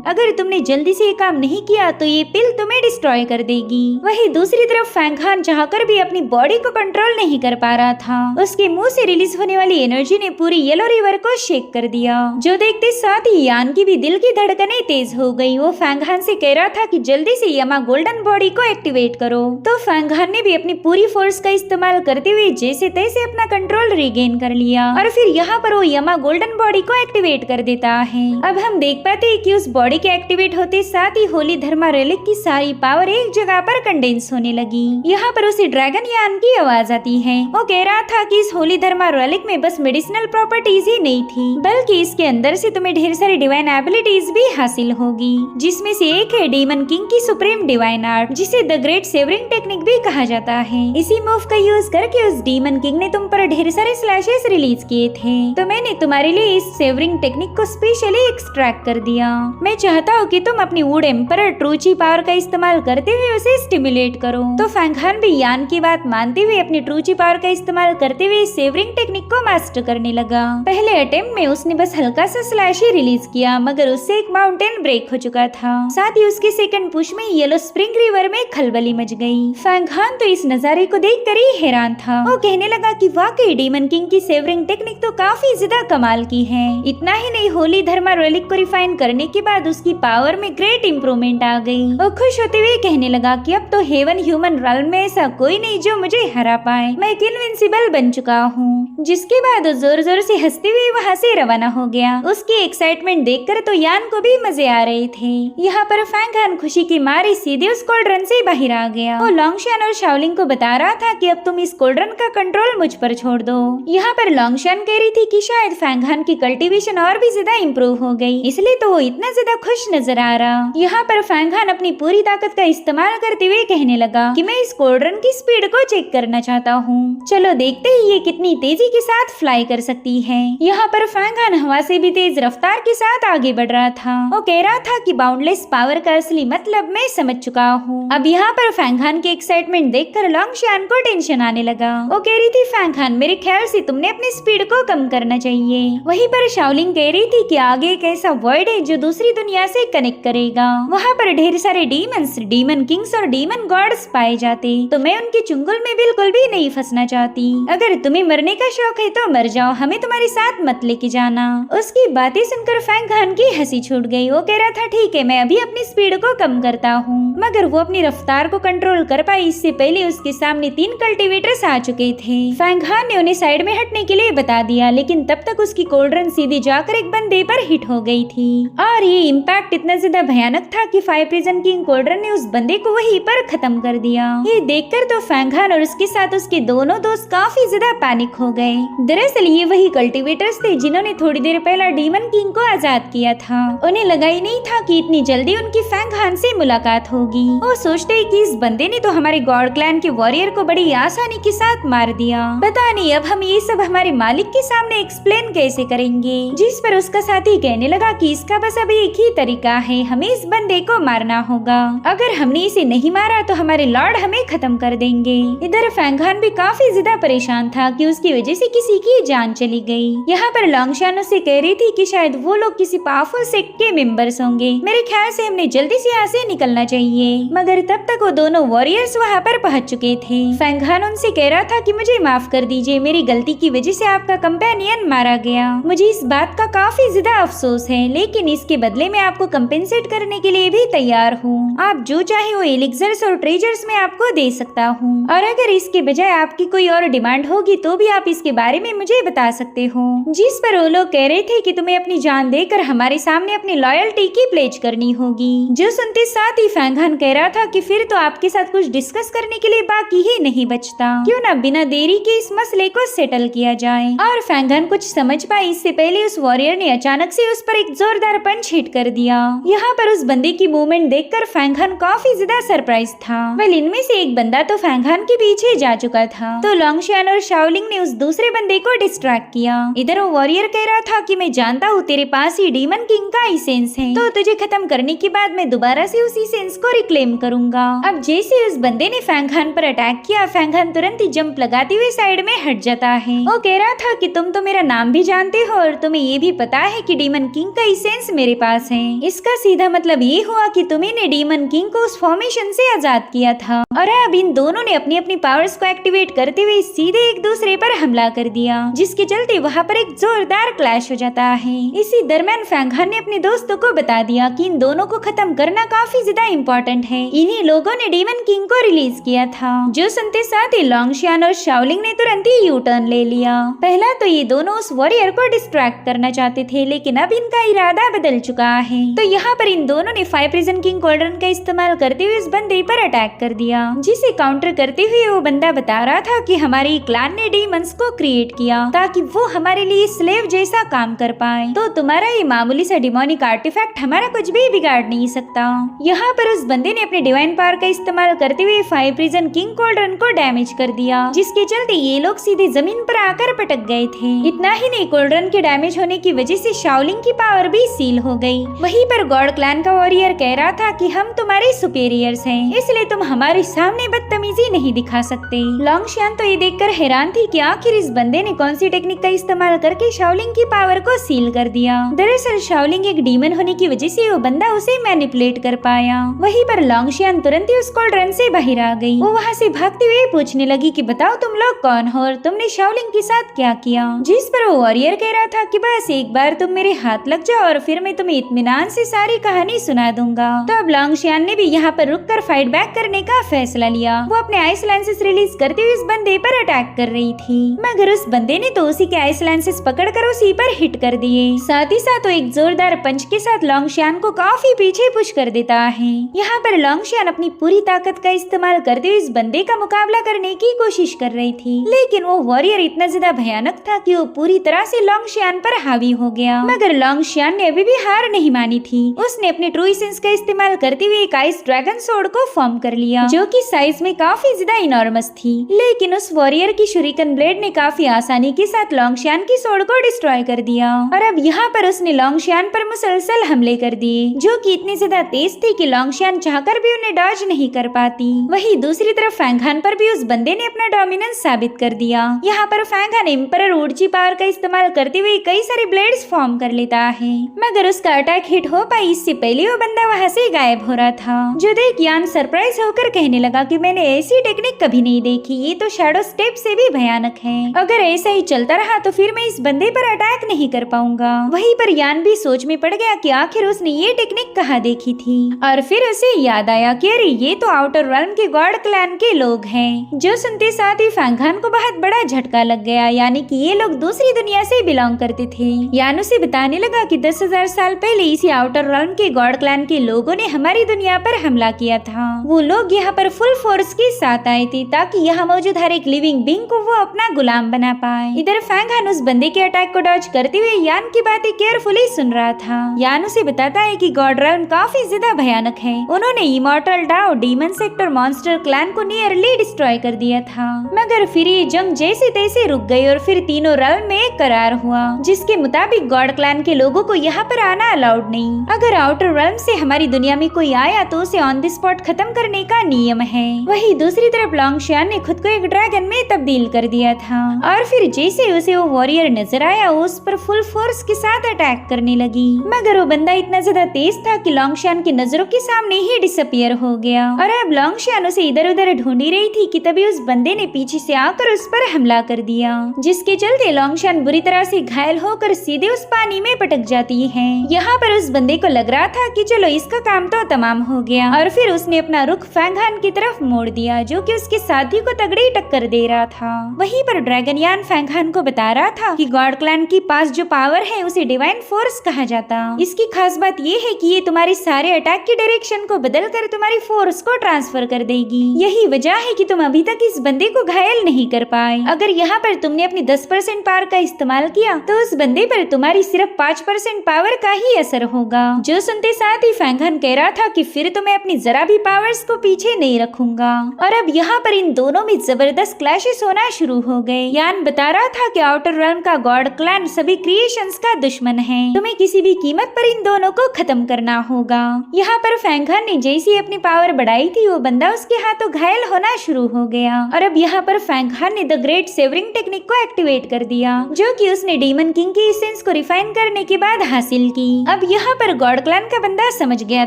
अगर तुमने जल्दी से ये काम नहीं किया तो ये पिल तुम्हें डिस्ट्रॉय कर देगी। वहीं दूसरी तरफ फैंगहान चाहकर भी अपनी बॉडी को कंट्रोल नहीं कर पा रहा था। उसके मुंह से रिलीज होने वाली एनर्जी ने पूरी येलो रिवर को शेक कर दिया, जो देखते साथ ही यान की भी दिल की धड़कनें तेज हो गई। वो फैंगहान से कह रहा था कि जल्दी से यमा गोल्डन बॉडी को एक्टिवेट करो। तो फैंगहान ने भी अपनी पूरी फोर्स का इस्तेमाल करते हुए जैसे तैसे अपना कंट्रोल रिगेन कर लिया और फिर यहाँ पर वो यमा गोल्डन बॉडी को एक्टिवेट कर देता है। अब हम देख पाते हैं कि उस बॉडी के एक्टिवेट होते साथ ही होली धर्मा रेलिक की सारी पावर एक जगह पर कंडेंस होने लगी। यहाँ पर उसे ड्रैगन यान की आवाज आती है। वो कह रहा था कि इस होली धर्मा रेलिक में बस मेडिसिनल प्रॉपर्टीज ही नहीं थी, बल्कि इसके अंदर से तुम्हें ढेर सारी डिवाइन एबिलिटीज भी हासिल होगी, जिसमें से एक है डीमन किंग की सुप्रीम डिवाइन आर्ट, जिसे द ग्रेट सेवरिंग टेक्निक भी कहा जाता है। इसी मूव का यूज करके उस डीमन किंग ने तुम पर ढेर सारे स्लैशेस रिलीज किए थे, तो मैंने तुम्हारे लिए इस सेवरिंग टेक्निक को स्पेशली एक्सट्रैक्ट कर दिया। मैं चाहता हूँ कि तुम अपनी वुड एम्परर ट्रूची पावर का इस्तेमाल करते हुए उसे स्टिमुलेट करो। तो फैंगहान भी यान की बात मानते हुए अपनी ट्रूची पावर का इस्तेमाल करते हुए सेवरिंग टेक्निक को मास्टर करने लगा। पहले अटेम्प्ट में उसने बस हल्का सा स्लैश ही रिलीज किया, मगर उससे एक माउंटेन ब्रेक हो चुका था। साथ ही उसके सेकंड पुश में येलो स्प्रिंग रिवर में खलबली मच गई। फैंगहान तो इस नजारे को देखकर ही हैरान था। वो कहने लगा कि वाकई डीमन किंग की सेवरिंग टेक्निक तो काफी ज्यादा कमाल की है। इतना ही नहीं, होली धर्मा रेलिक को रिफाइन करने के बाद उसकी पावर में ग्रेट इम्प्रूवमेंट आ गई। वो खुश होते हुए कहने लगा कि अब तो हेवन ह्यूमन realm में ऐसा कोई नहीं जो मुझे हरा पाए, मैं इनविंसिबल बन चुका हूँ। जिसके बाद वो जोर जोर से हंसते हुए वहाँ से रवाना हो गया। उसकी एक्साइटमेंट देखकर तो यान को भी मजे आ रहे थे। यहाँ पर फैंग हान खुशी की मारे सीधे उस कोल्ड्रन से बाहर आ गया। वो लॉन्गशान और शाओलिंग को बता रहा था कि अब तुम इस कोल्ड्रन का कंट्रोल मुझ पर छोड़ दो। यहाँ पर लॉन्गशान कह रही थी कि शायद फैंग हान की कल्टीवेशन और भी ज्यादा इम्प्रूव हो गई, इसलिए तो वो इतना ज्यादा खुश नजर आ रहा। यहाँ पर फैंग हान अपनी पूरी ताकत का इस्तेमाल करते हुए कहने लगा कि मैं इस कोल्ड्रन की स्पीड को चेक करना चाहता हूँ। चलो देखते ही ये कितनी तेजी के साथ फ्लाई कर सकती है। यहाँ पर फैंग हान हवा से भी तेज रफ्तार के साथ आगे बढ़ रहा था। वो कह रहा था कि बाउंडलेस पावर का असली मतलब मैं समझ चुका हूँ। अब यहाँ पर फैंग हान की एक्साइटमेंट देखकर लॉन्गशान को टेंशन आने लगा। वो कह रही थी फैंग हान मेरे ख्याल से तुमने अपनी स्पीड को कम करना चाहिए। वहीं पर शाओलिंग कह रही थी कि आगे एक ऐसा वर्ल्ड है जो दूसरी दुनिया से कनेक्ट करेगा। वहाँ पर ढेर सारे डीमंस, डीमन किंग्स और डीमन गॉड्स पाए जाते, तो मैं उनके चुंगल में बिल्कुल भी नहीं फंसना चाहती। अगर तुम्हें मरने का शौक है तो मर जाओ, हमें तुम्हारे साथ मत लेके जाना। उसकी बातें सुनकर फैंग हान की हंसी छूट गई। वो कह रहा था ठीक है, मैं अभी अपनी स्पीड को कम करता हूँ। मगर वो अपनी रफ्तार को कंट्रोल कर पाई इससे पहले उसके सामने 3 कल्टीवेटर्स आ चुके थे। फैंग हान ने उन्हें साइड में हटने के लिए बता दिया, लेकिन तब तक उसकी कोल्ड्रन सीधे जाकर एक बंदे पर हिट हो गई थी। और ये इम्पैक्ट इतना ज्यादा भयानक था कि 5 प्रिजन किंग कोल्ड्रन ने उस बंदे को वहीं पर खत्म कर दिया। ये देखकर तो फैंग हान और उसके साथ उसके दोनों दोस्त काफी ज्यादा पैनिक हो गए। दरअसल ये वही कल्टीवेटर्स थे जिन्होंने थोड़ी देर पहले डीमन किंग को आजाद किया था। उन्हें लगा ही नहीं था कि इतनी जल्दी उनकी फैंग हान से मुलाकात होगी। वो सोचते ही कि इस बंदे ने तो हमारे गॉड क्लैन के वॉरियर को बड़ी आसानी के साथ मार दिया। पता नहीं अब हम ये सब हमारे मालिक के सामने एक्सप्लेन कैसे करेंगे। जिस पर उसका साथी कहने लगा कि इसका बस अब एक ही तरीका है, हमें इस बंदे को मारना होगा। अगर हमने इसे नहीं मारा तो हमारे लॉर्ड हमें खत्म कर देंगे। इधर फैंग हान भी काफी ज्यादा परेशान था कि उसकी वजह से किसी की जान चली गई। यहाँ पर लॉन्गशान उससे कह रही थी कि शायद वो लोग किसी पावरफुल सेक्ट के मेंबर्स होंगे, मेरे ख्याल से हमने जल्दी से यहाँ से निकलना चाहिए। मगर तब तक वो दोनों वॉरियर्स वहाँ पर पहुँच चुके थे। फैंग हान उनसे कह रहा था कि मुझे माफ कर दीजिए, मेरी गलती की वजह से आपका कंपेनियन मारा गया। मुझे इस बात का काफी ज्यादा अफसोस है, लेकिन इसके बदले में आपको कंपेंसेट करने के लिए भी तैयार हूँ। आप जो चाहे वो एलिक्सर्स और ट्रेजर्स में आपको दे सकता हूँ, और अगर इसके बजाय आपकी कोई और डिमांड होगी तो भी आप इसके बारे में मुझे बता सकते हो। जिस पर वो लोग कह रहे थे कि तुम्हें अपनी जान देकर हमारे सामने अपनी लॉयल्टी की प्लेज करनी होगी। जो सुनते साथ ही फैंग हान कह रहा था कि फिर तो आपके साथ कुछ डिस्कस करने के लिए बाकी ही नहीं बचता, क्यों ना बिना देरी के इस मसले को सेटल किया जाए। और फैंग हान कुछ समझ पाई इससे पहले उस वॉरियर ने अचानक से उस पर एक जोरदार पंच हिट कर दिया। यहाँ पर उस बंदे की मूवमेंट देखकर फैंग हान काफी ज्यादा सरप्राइज था। वेल इनमें से एक बंदा तो फैंग हान के पीछे जा चुका था, तो लॉन्गशान और शाओलिंग ने उस दूसरे बंदे को डिस्ट्रैक्ट किया। इधर वो वॉरियर कह रहा था कि मैं जानता हूँ तेरे पास ही डीमन किंग का इसेंस है, तो तुझे खत्म करने के बाद मैं दोबारा से उस इसेंस को रिक्लेम करूंगा। अब जैसे उस बंदे ने फैंग हान पर अटैक किया, फैंग हान तुरंत ही जंप लगाते हुए साइड में हट जाता है। वो कह रहा था कि तुम तो मेरा नाम भी जानते हो और तुम्हें ये भी पता है कि डीमन किंग का इसेंस मेरे पास है। इसका सीधा मतलब ये हुआ कि तुम्ही ने डीमन किंग को उस फॉर्मेशन से आजाद किया था, और अब इन दोनों ने अपनी अपनी पावर्स को एक्टिवेट करते हुए सीधे एक दूसरे पर हमला कर दिया, जिसके चलते वहाँ पर एक जोरदार क्लैश हो जाता है। इसी दरमियान फैंग हान ने अपने दोस्तों को बता दिया कि इन दोनों को खत्म करना काफी ज्यादा इम्पोर्टेंट है। इन्हीं लोगों ने डीमन किंग को रिलीज किया था। जो सुनते साथ ही लॉन्गशान और शाओलिंग ने तुरंत ही यू टर्न ले लिया। पहला तो ये दोनों उस वॉरियर को डिस्ट्रैक्ट करना चाहते थे, लेकिन अब इनका इरादा बदल चुका है। तो यहाँ पर इन दोनों ने 5 प्रिजन किंग कोल्ड्रन का इस्तेमाल करते हुए इस बंदे पर अटैक कर दिया, जिसे काउंटर करते हुए वो बंदा बता रहा था कि हमारे क्लैन ने डीमंस को क्रिएट किया ताकि वो हमारे लिए स्लेव जैसा काम कर पाए, तो तुम्हारा ये मामूली सा डिमोनिक आर्टिफैक्ट हमारा कुछ भी बिगाड़ नहीं सकता। यहाँ पर उस बंदे ने अपने डिवाइन पावर का इस्तेमाल करते हुए 5 प्रिजन किंग कोल्ड्रन को डैमेज कर दिया, जिसके चलते ये लोग सीधे जमीन पर आकर पटक गए थे। इतना ही नहीं, कोल्ड्रन के डैमेज होने की वजह से शाओलिंग की पावर भी सील हो गई। वहीं पर गॉड क्लैन का वॉरियर कह रहा था कि हम तुम्हारे सुपेरियर्स हैं, इसलिए तुम हमारी सामने बदतमीजी नहीं दिखा सकते। लॉन्गशियान तो ये देखकर हैरान थी कि आखिर इस बंदे ने कौन सी टेक्निक का इस्तेमाल करके शाओलिंग की पावर को सील कर दिया। दरअसल शाओलिंग एक डीमन होने की वजह से वो बंदा उसे मैनिपुलेट कर पाया। वहीं पर लॉन्गशियान तुरंत ही उस कोल्ड्रन से बाहर आ गई। वो वहाँ से भागते हुए पूछने लगी कि बताओ तुम लोग कौन हो और तुमने शाओलिंग के साथ क्या किया। जिस पर वो वॉरियर कह रहा था कि बस एक बार तुम मेरे हाथ लग जाओ और फिर मैं तुम्हें इत्मीनान से सारी कहानी सुना दूंगा। तो अब लॉन्गशियान ने भी यहाँ पर रुककर फाइट बैक करने का फैसला लिया। वो अपने आइस लैंसेस रिलीज करते हुए इस बंदे पर अटैक कर रही थी, मगर उस बंदे ने तो उसी के आइस लैंसेस पकड़कर उसी पर हिट कर दिए। साथ ही साथ वो एक जोरदार पंच के साथ लॉन्गशियान को काफी पीछे पुश कर देता है। यहाँ पर लॉन्गशियान अपनी पूरी ताकत का इस्तेमाल करते हुए इस बंदे का मुकाबला करने की कोशिश कर रही थी, लेकिन वो वॉरियर इतना ज्यादा भयानक था कि वो पूरी तरह से लॉन्गशियान पर हावी हो गया। मगर लॉन्गशियान ने अभी भी हार नहीं मानी थी। उसने अपने ट्रू एसेंस का इस्तेमाल करते हुए एक आइस ड्रैगन सोर्ड को फॉर्म कर लिया, जो कि साइज में काफी ज्यादा इनॉर्मस थी। लेकिन उस वॉरियर की शुरिकन ब्लेड ने काफी आसानी के साथ लॉन्गशियान की सोर्ड को डिस्ट्रॉय कर दिया और अब यहाँ पर उसने लॉन्गशियान पर मुसलसल हमले कर दिए, जो कि इतनी ज्यादा तेज थी कि लॉन्गशियान चाहकर भी उन्हें डॉज नहीं कर पाती। वहीं दूसरी तरफ फैंगहान पर भी उस बंदे ने अपना डोमिनेंस साबित कर दिया। यहाँ पर फैंगहान एम्परर ऊर्जी पावर का इस्तेमाल करते हुए कई सारे ब्लेड्स फॉर्म कर लेता है, मगर उसका अटैक हिट हो पाई इससे पहले वो बंदा वहाँ से गायब हो रहा था। जो देख यान सरप्राइज होकर कहने लगा कि मैंने ऐसी टेक्निक कभी नहीं देखी, ये तो शैडो स्टेप से भी भयानक है। अगर ऐसा ही चलता रहा तो फिर मैं इस बंदे पर अटैक नहीं कर पाऊंगा। वहीं पर यान भी सोच में पड़ गया कि आखिर उसने ये टेक्निक कहाँ देखी थी और फिर उसे याद आया कि अरे ये तो आउटर रेल्म के गॉड क्लैन के लोग हैं। जो सुनते साथ ही फैंगहान को बहुत बड़ा झटका लग गया, यानी कि ये लोग दूसरी दुनिया से बिलोंग करते थे। यान उसे बताने लगा कि 10,000 साल पहले इसी आउटर रेल्म के गॉड क्लैन के लोगों ने हमारी दुनिया पर हमला किया था। वो लोग यहाँ पर फुल फोर्स के साथ आए थे ताकि यहाँ मौजूद हर एक लिविंग बीइंग को वो अपना गुलाम बना पाए। इधर फैंगहान उस बंदे के अटैक को डॉज करते हुए यान की बातें केयरफुली सुन रहा था। यान उसे बताता है कि गॉड रेल्म काफी ज्यादा भयानक है। उन्होंने immortal Dao, demon sector, monster clan को नियरली डिस्ट्रॉय कर दिया था, मगर फिर ये जंग जैसे तैसे रुक गई और फिर तीनों रेल्म में एक करार हुआ, जिसके मुताबिक गॉड क्लैन के लोगों को यहाँ पर आना अलाउड नहीं। अगर आउटर रेल्म से हमारी दुनिया में कोई आया तो उसे ऑन द स्पॉट खत्म करने का नियम है। वही दूसरी तरफ लॉन्गशियान ने खुद को एक ड्रैगन में तब्दील कर दिया था और फिर जैसे उसे वो वॉरियर नजर आया उस पर फुल फोर्स के साथ अटैक करने लगी, मगर वो बंदा इतना ज्यादा तेज था कि लॉन्गशियान की नजरों के सामने ही डिसअपियर हो गया और अब लॉन्गशियान उसे इधर उधर ढूंढी रही थी कि तभी उस बंदे ने पीछे से आकर उस पर हमला कर दिया, जिसके चलते लॉन्गशियान बुरी तरह से घायल होकर सीधे उस पानी में पटक जाती है। यहाँ पर उस बंदे को लग रहा था कि चलो इसका काम तो तमाम हो गया और फिर उसने अपना रुख फैंगहान की तरफ मोड़ दिया, जो कि उसके साथी को तगड़ी टक्कर दे रहा था। वहीं पर ड्रैगन यान फैंगहान को बता रहा था कि गॉड क्लैन के पास जो पावर है उसे डिवाइन फोर्स कहा जाता। इसकी खास बात ये है कि ये तुम्हारे सारे अटैक की डायरेक्शन को बदल कर तुम्हारी फोर्स को ट्रांसफर कर देगी। यही वजह है कि तुम अभी तक इस बंदे को घायल नहीं कर पाए। अगर यहाँ पर तुमने अपनी 10% पावर का इस्तेमाल किया तो उस बंदे पर तुम्हारी सिर्फ 5% पावर का ही असर होगा। जो सुनते साथ ही फैंगहान कह रहा था कि फिर तो मैं अपनी जरा भी पावर्स को पीछे नहीं रखूंगा और अब यहाँ पर इन दोनों में जबरदस्त क्लैशेस होना शुरू हो गए। यान बता रहा था कि आउटर रेल्म का गॉड क्लैन सभी क्रिएशंस का दुश्मन है, तुम्हें किसी भी कीमत पर इन दोनों को खत्म करना होगा। यहाँ पर फैंगहान ने जैसी अपनी पावर बढ़ाई थी वो बंदा उसके हाथों घायल होना शुरू हो गया और अब यहाँ पर फैंगहान ने द ग्रेट सेवरिंग टेक्निक को एक्टिवेट कर दिया, जो कि उसने डीमन किंग की एसेंस को रिफाइन करने के बाद हासिल की। अब यहाँ पर गॉड क्लैन का बंदा समझ गया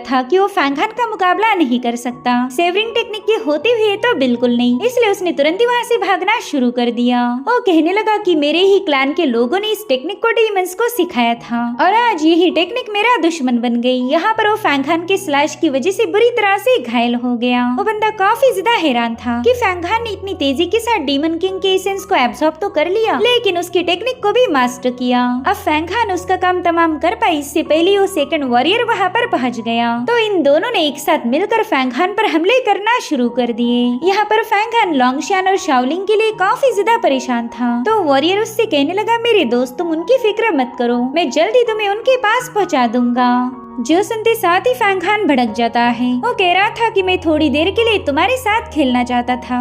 था कि वो फैंगहान का मुकाबला नहीं कर सकता, सेवरिंग टेक्निक के होते हुए तो बिल्कुल नहीं, इसलिए उसने तुरंत ही वहाँ से भागना शुरू कर दिया। वो कहने लगा कि मेरे ही क्लैन के लोगों ने इस टेक्निक को डीमंस को सिखाया था और आज यही टेक्निक मेरा दुश्मन बन गई। यहाँ पर वो फैंगहान के स्लैश की वजह से बुरी तरह से घायल हो गया। वो बंदा काफी ज्यादा हैरान था कि फैंगहान ने इतनी तेजी के साथ डीमन किंग के एसेंस को एब्सॉर्ब तो कर लिया, लेकिन उसकी टेक्निक को भी मास्टर किया। अब फैंगहान उसका काम तमाम कर पाई इससे पहले वो सेकंड वॉरियर वहाँ पर पहुँच गया, तो इन दोनों ने एक साथ मिलकर फैंगहान पर हमले करना शुरू कर दिए। यहाँ पर फैंगहान लॉन्गशियान और शाओलिंग के लिए काफी ज्यादा परेशान था, तो वॉरियर उससे कहने लगा मेरे दोस्त तुम उनकी फिक्र मत करो, मैं जल्दी तुम्हें उनके पास पहुँचा दूंगा। जो सुनते साथ ही फैंगहान भड़क जाता है। वो कह रहा था कि मैं थोड़ी देर के लिए तुम्हारे साथ खेलना चाहता था,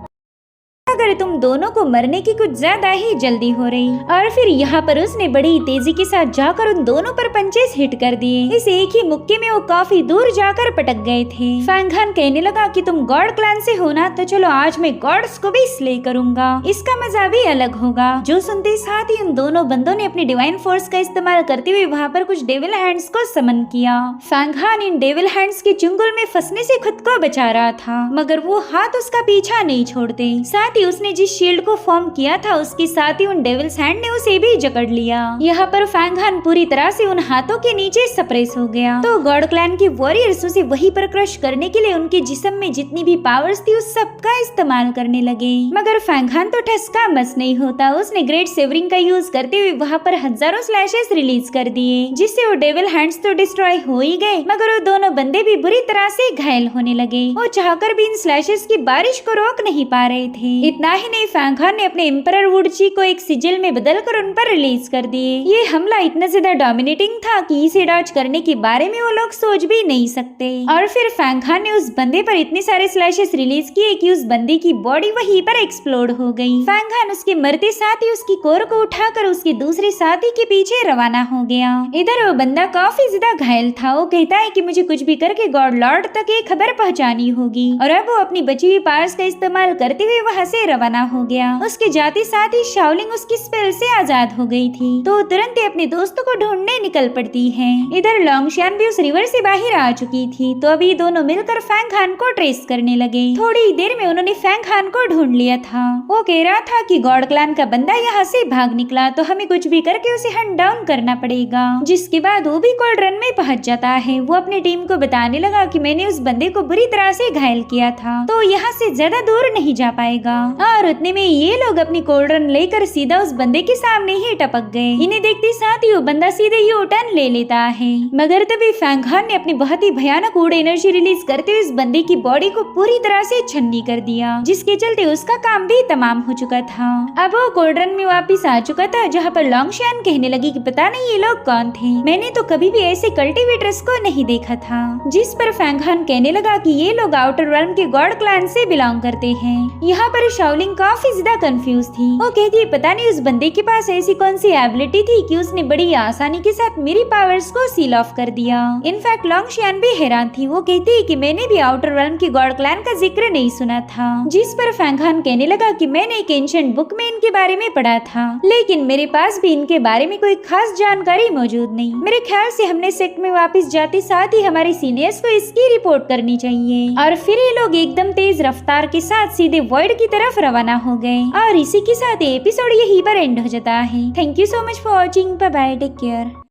मगर तुम दोनों को मरने की कुछ ज्यादा ही जल्दी हो रही। और फिर यहाँ पर उसने बड़ी तेजी के साथ जाकर उन दोनों पर पंचेस हिट कर दिए। इस एक ही मुक्के में वो काफी दूर जाकर पटक गए थे। फैंग हान कहने लगा कि तुम गॉड क्लैन से हो ना, तो चलो आज मैं गॉड्स को भी स्ले करूंगा, इसका मजा भी अलग होगा। जो सुनते साथ ही उन दोनों बंदों ने अपनी डिवाइन फोर्स का इस्तेमाल करते हुए वहाँ पर कुछ डेविल हैंड्स को समन किया। फैंग हान इन डेविल हैंड्स के चुंगल में फंसने से खुद को बचा रहा था, मगर वो हाथ उसका पीछा नहीं छोड़ते। साथ ही उसने जिस शील्ड को फॉर्म किया था उसके साथ ही उन डेविल्स हैंड ने उसे भी जकड़ लिया। यहाँ पर फैंग हान पूरी तरह से उन हाथों के नीचे सप्रेस हो गया। तो गॉड क्लैन के वॉरियर्स उसे वहीं पर क्रश करने के लिए उनके जिस्म में जितनी भी पावर्स थी उस सब का इस्तेमाल करने लगे। मगर फैंग हान तो ठसका मस नहीं होता। उसने ग्रेट सेवरिंग का यूज करते हुए वहाँ पर हजारों स्लैशेस रिलीज कर दिए, जिससे वो डेविल हैंड्स तो डिस्ट्रॉय हो ही गए, मगर वो दोनों बंदे भी बुरी तरह से घायल होने लगे। वो चाहकर भी इन स्लैशेस की बारिश को रोक नहीं पा रहे थे। इतना ही नहीं, फैंग हान ने अपने एम्परर वुडची को एक सिजिल में बदलकर उन पर रिलीज कर दिए। ये हमला इतना ज्यादा डोमिनेटिंग था कि इसे डॉज करने के बारे में वो लोग सोच भी नहीं सकते। और फिर फैंग हान ने उस बंदे पर इतने सारे स्लैशेस रिलीज किए कि उस बंदे की बॉडी वहीं पर एक्सप्लोड हो गई। फैंग हान उसके मरते साथ ही उसकी कोर को उठाकर उसके दूसरे साथी के पीछे रवाना हो गया। इधर वो बंदा काफी ज्यादा घायल था। वो कहता है कि मुझे कुछ भी करके गॉड लॉर्ड तक ये खबर पहुंचानी होगी, और अब वो अपनी बची हुई पावर्स का इस्तेमाल करते हुए वहाँ से रवाना हो गया। उसके जाते साथ ही शाओलिंग उसकी स्पेल से आजाद हो गई थी, तो तुरंत ही अपने दोस्तों को ढूंढने निकल पड़ती है। इधर लॉन्गशियान भी उस रिवर से बाहर आ चुकी थी, तो अभी दोनों मिलकर फैंग हान को ट्रेस करने लगे। थोड़ी देर में उन्होंने फैंग हान को ढूंढ लिया था। वो कह रहा था कि गॉड क्लैन का बंदा यहाँ से भाग निकला, तो हमें कुछ भी करके उसे हंट डाउन करना पड़ेगा। जिसके बाद वो भी कोल्ड्रन में पहुंच जाता है। वो अपनी टीम को बताने लगा कि मैंने उस बंदे को बुरी तरह से घायल किया था, तो यहाँ से ज्यादा दूर नहीं जा पाएगा। और उतने में ये लोग अपनी कोल्ड्रन लेकर सीधा उस बंदे के सामने ही टपक गए। इन्हें देखते साथ ही वो बंदा सीधे यू टर्न ले लेता है, मगर तभी फैंग हान ने अपनी बहुत ही भयानक उड़ एनर्जी रिलीज करते हुए इस बंदे की बॉडी को पूरी तरह से छन्नी कर दिया, जिसके चलते उसका काम भी तमाम हो चुका था। अब वो कोल्ड्रन में वापिस आ चुका था, जहाँ पर लॉन्गशियान कहने लगी कि पता नहीं ये लोग कौन थे, मैंने तो कभी भी ऐसे कल्टीवेटर्स को नहीं देखा था। जिस पर फैंग हान कहने लगा कि ये लोग आउटर रेल्म के गॉड क्लैन से बिलोंग करते हैं। यहाँ पर शाओलिंग काफी ज्यादा कंफ्यूज थी। वो कहती है पता नहीं उस बंदे के पास ऐसी कौन सी एबिलिटी थी कि उसने बड़ी आसानी के साथ मेरी पावर्स को सील ऑफ कर दिया। इनफैक्ट लॉन्गशियान भी हैरान थी। वो कहती है कि मैंने भी आउटर रेल्म के गॉड क्लैन का जिक्र नहीं सुना था। जिस पर फैंग हान कहने लगा कि मैंने एक एंशिएंट बुक में इनके बारे में पढ़ा था, लेकिन मेरे पास भी इनके बारे में कोई खास जानकारी मौजूद नहीं। मेरे ख्याल से हमने सेक्ट में वापस जाते साथ ही हमारे सीनियर्स को इसकी रिपोर्ट करनी चाहिए। और फिर ये लोग एकदम तेज रफ्तार के साथ सीधे वॉइड की तरफ रवाना हो गए। और इसी के साथ एपिसोड यहीं पर एंड हो जाता है। Thank you so much for watching. Bye bye, take care.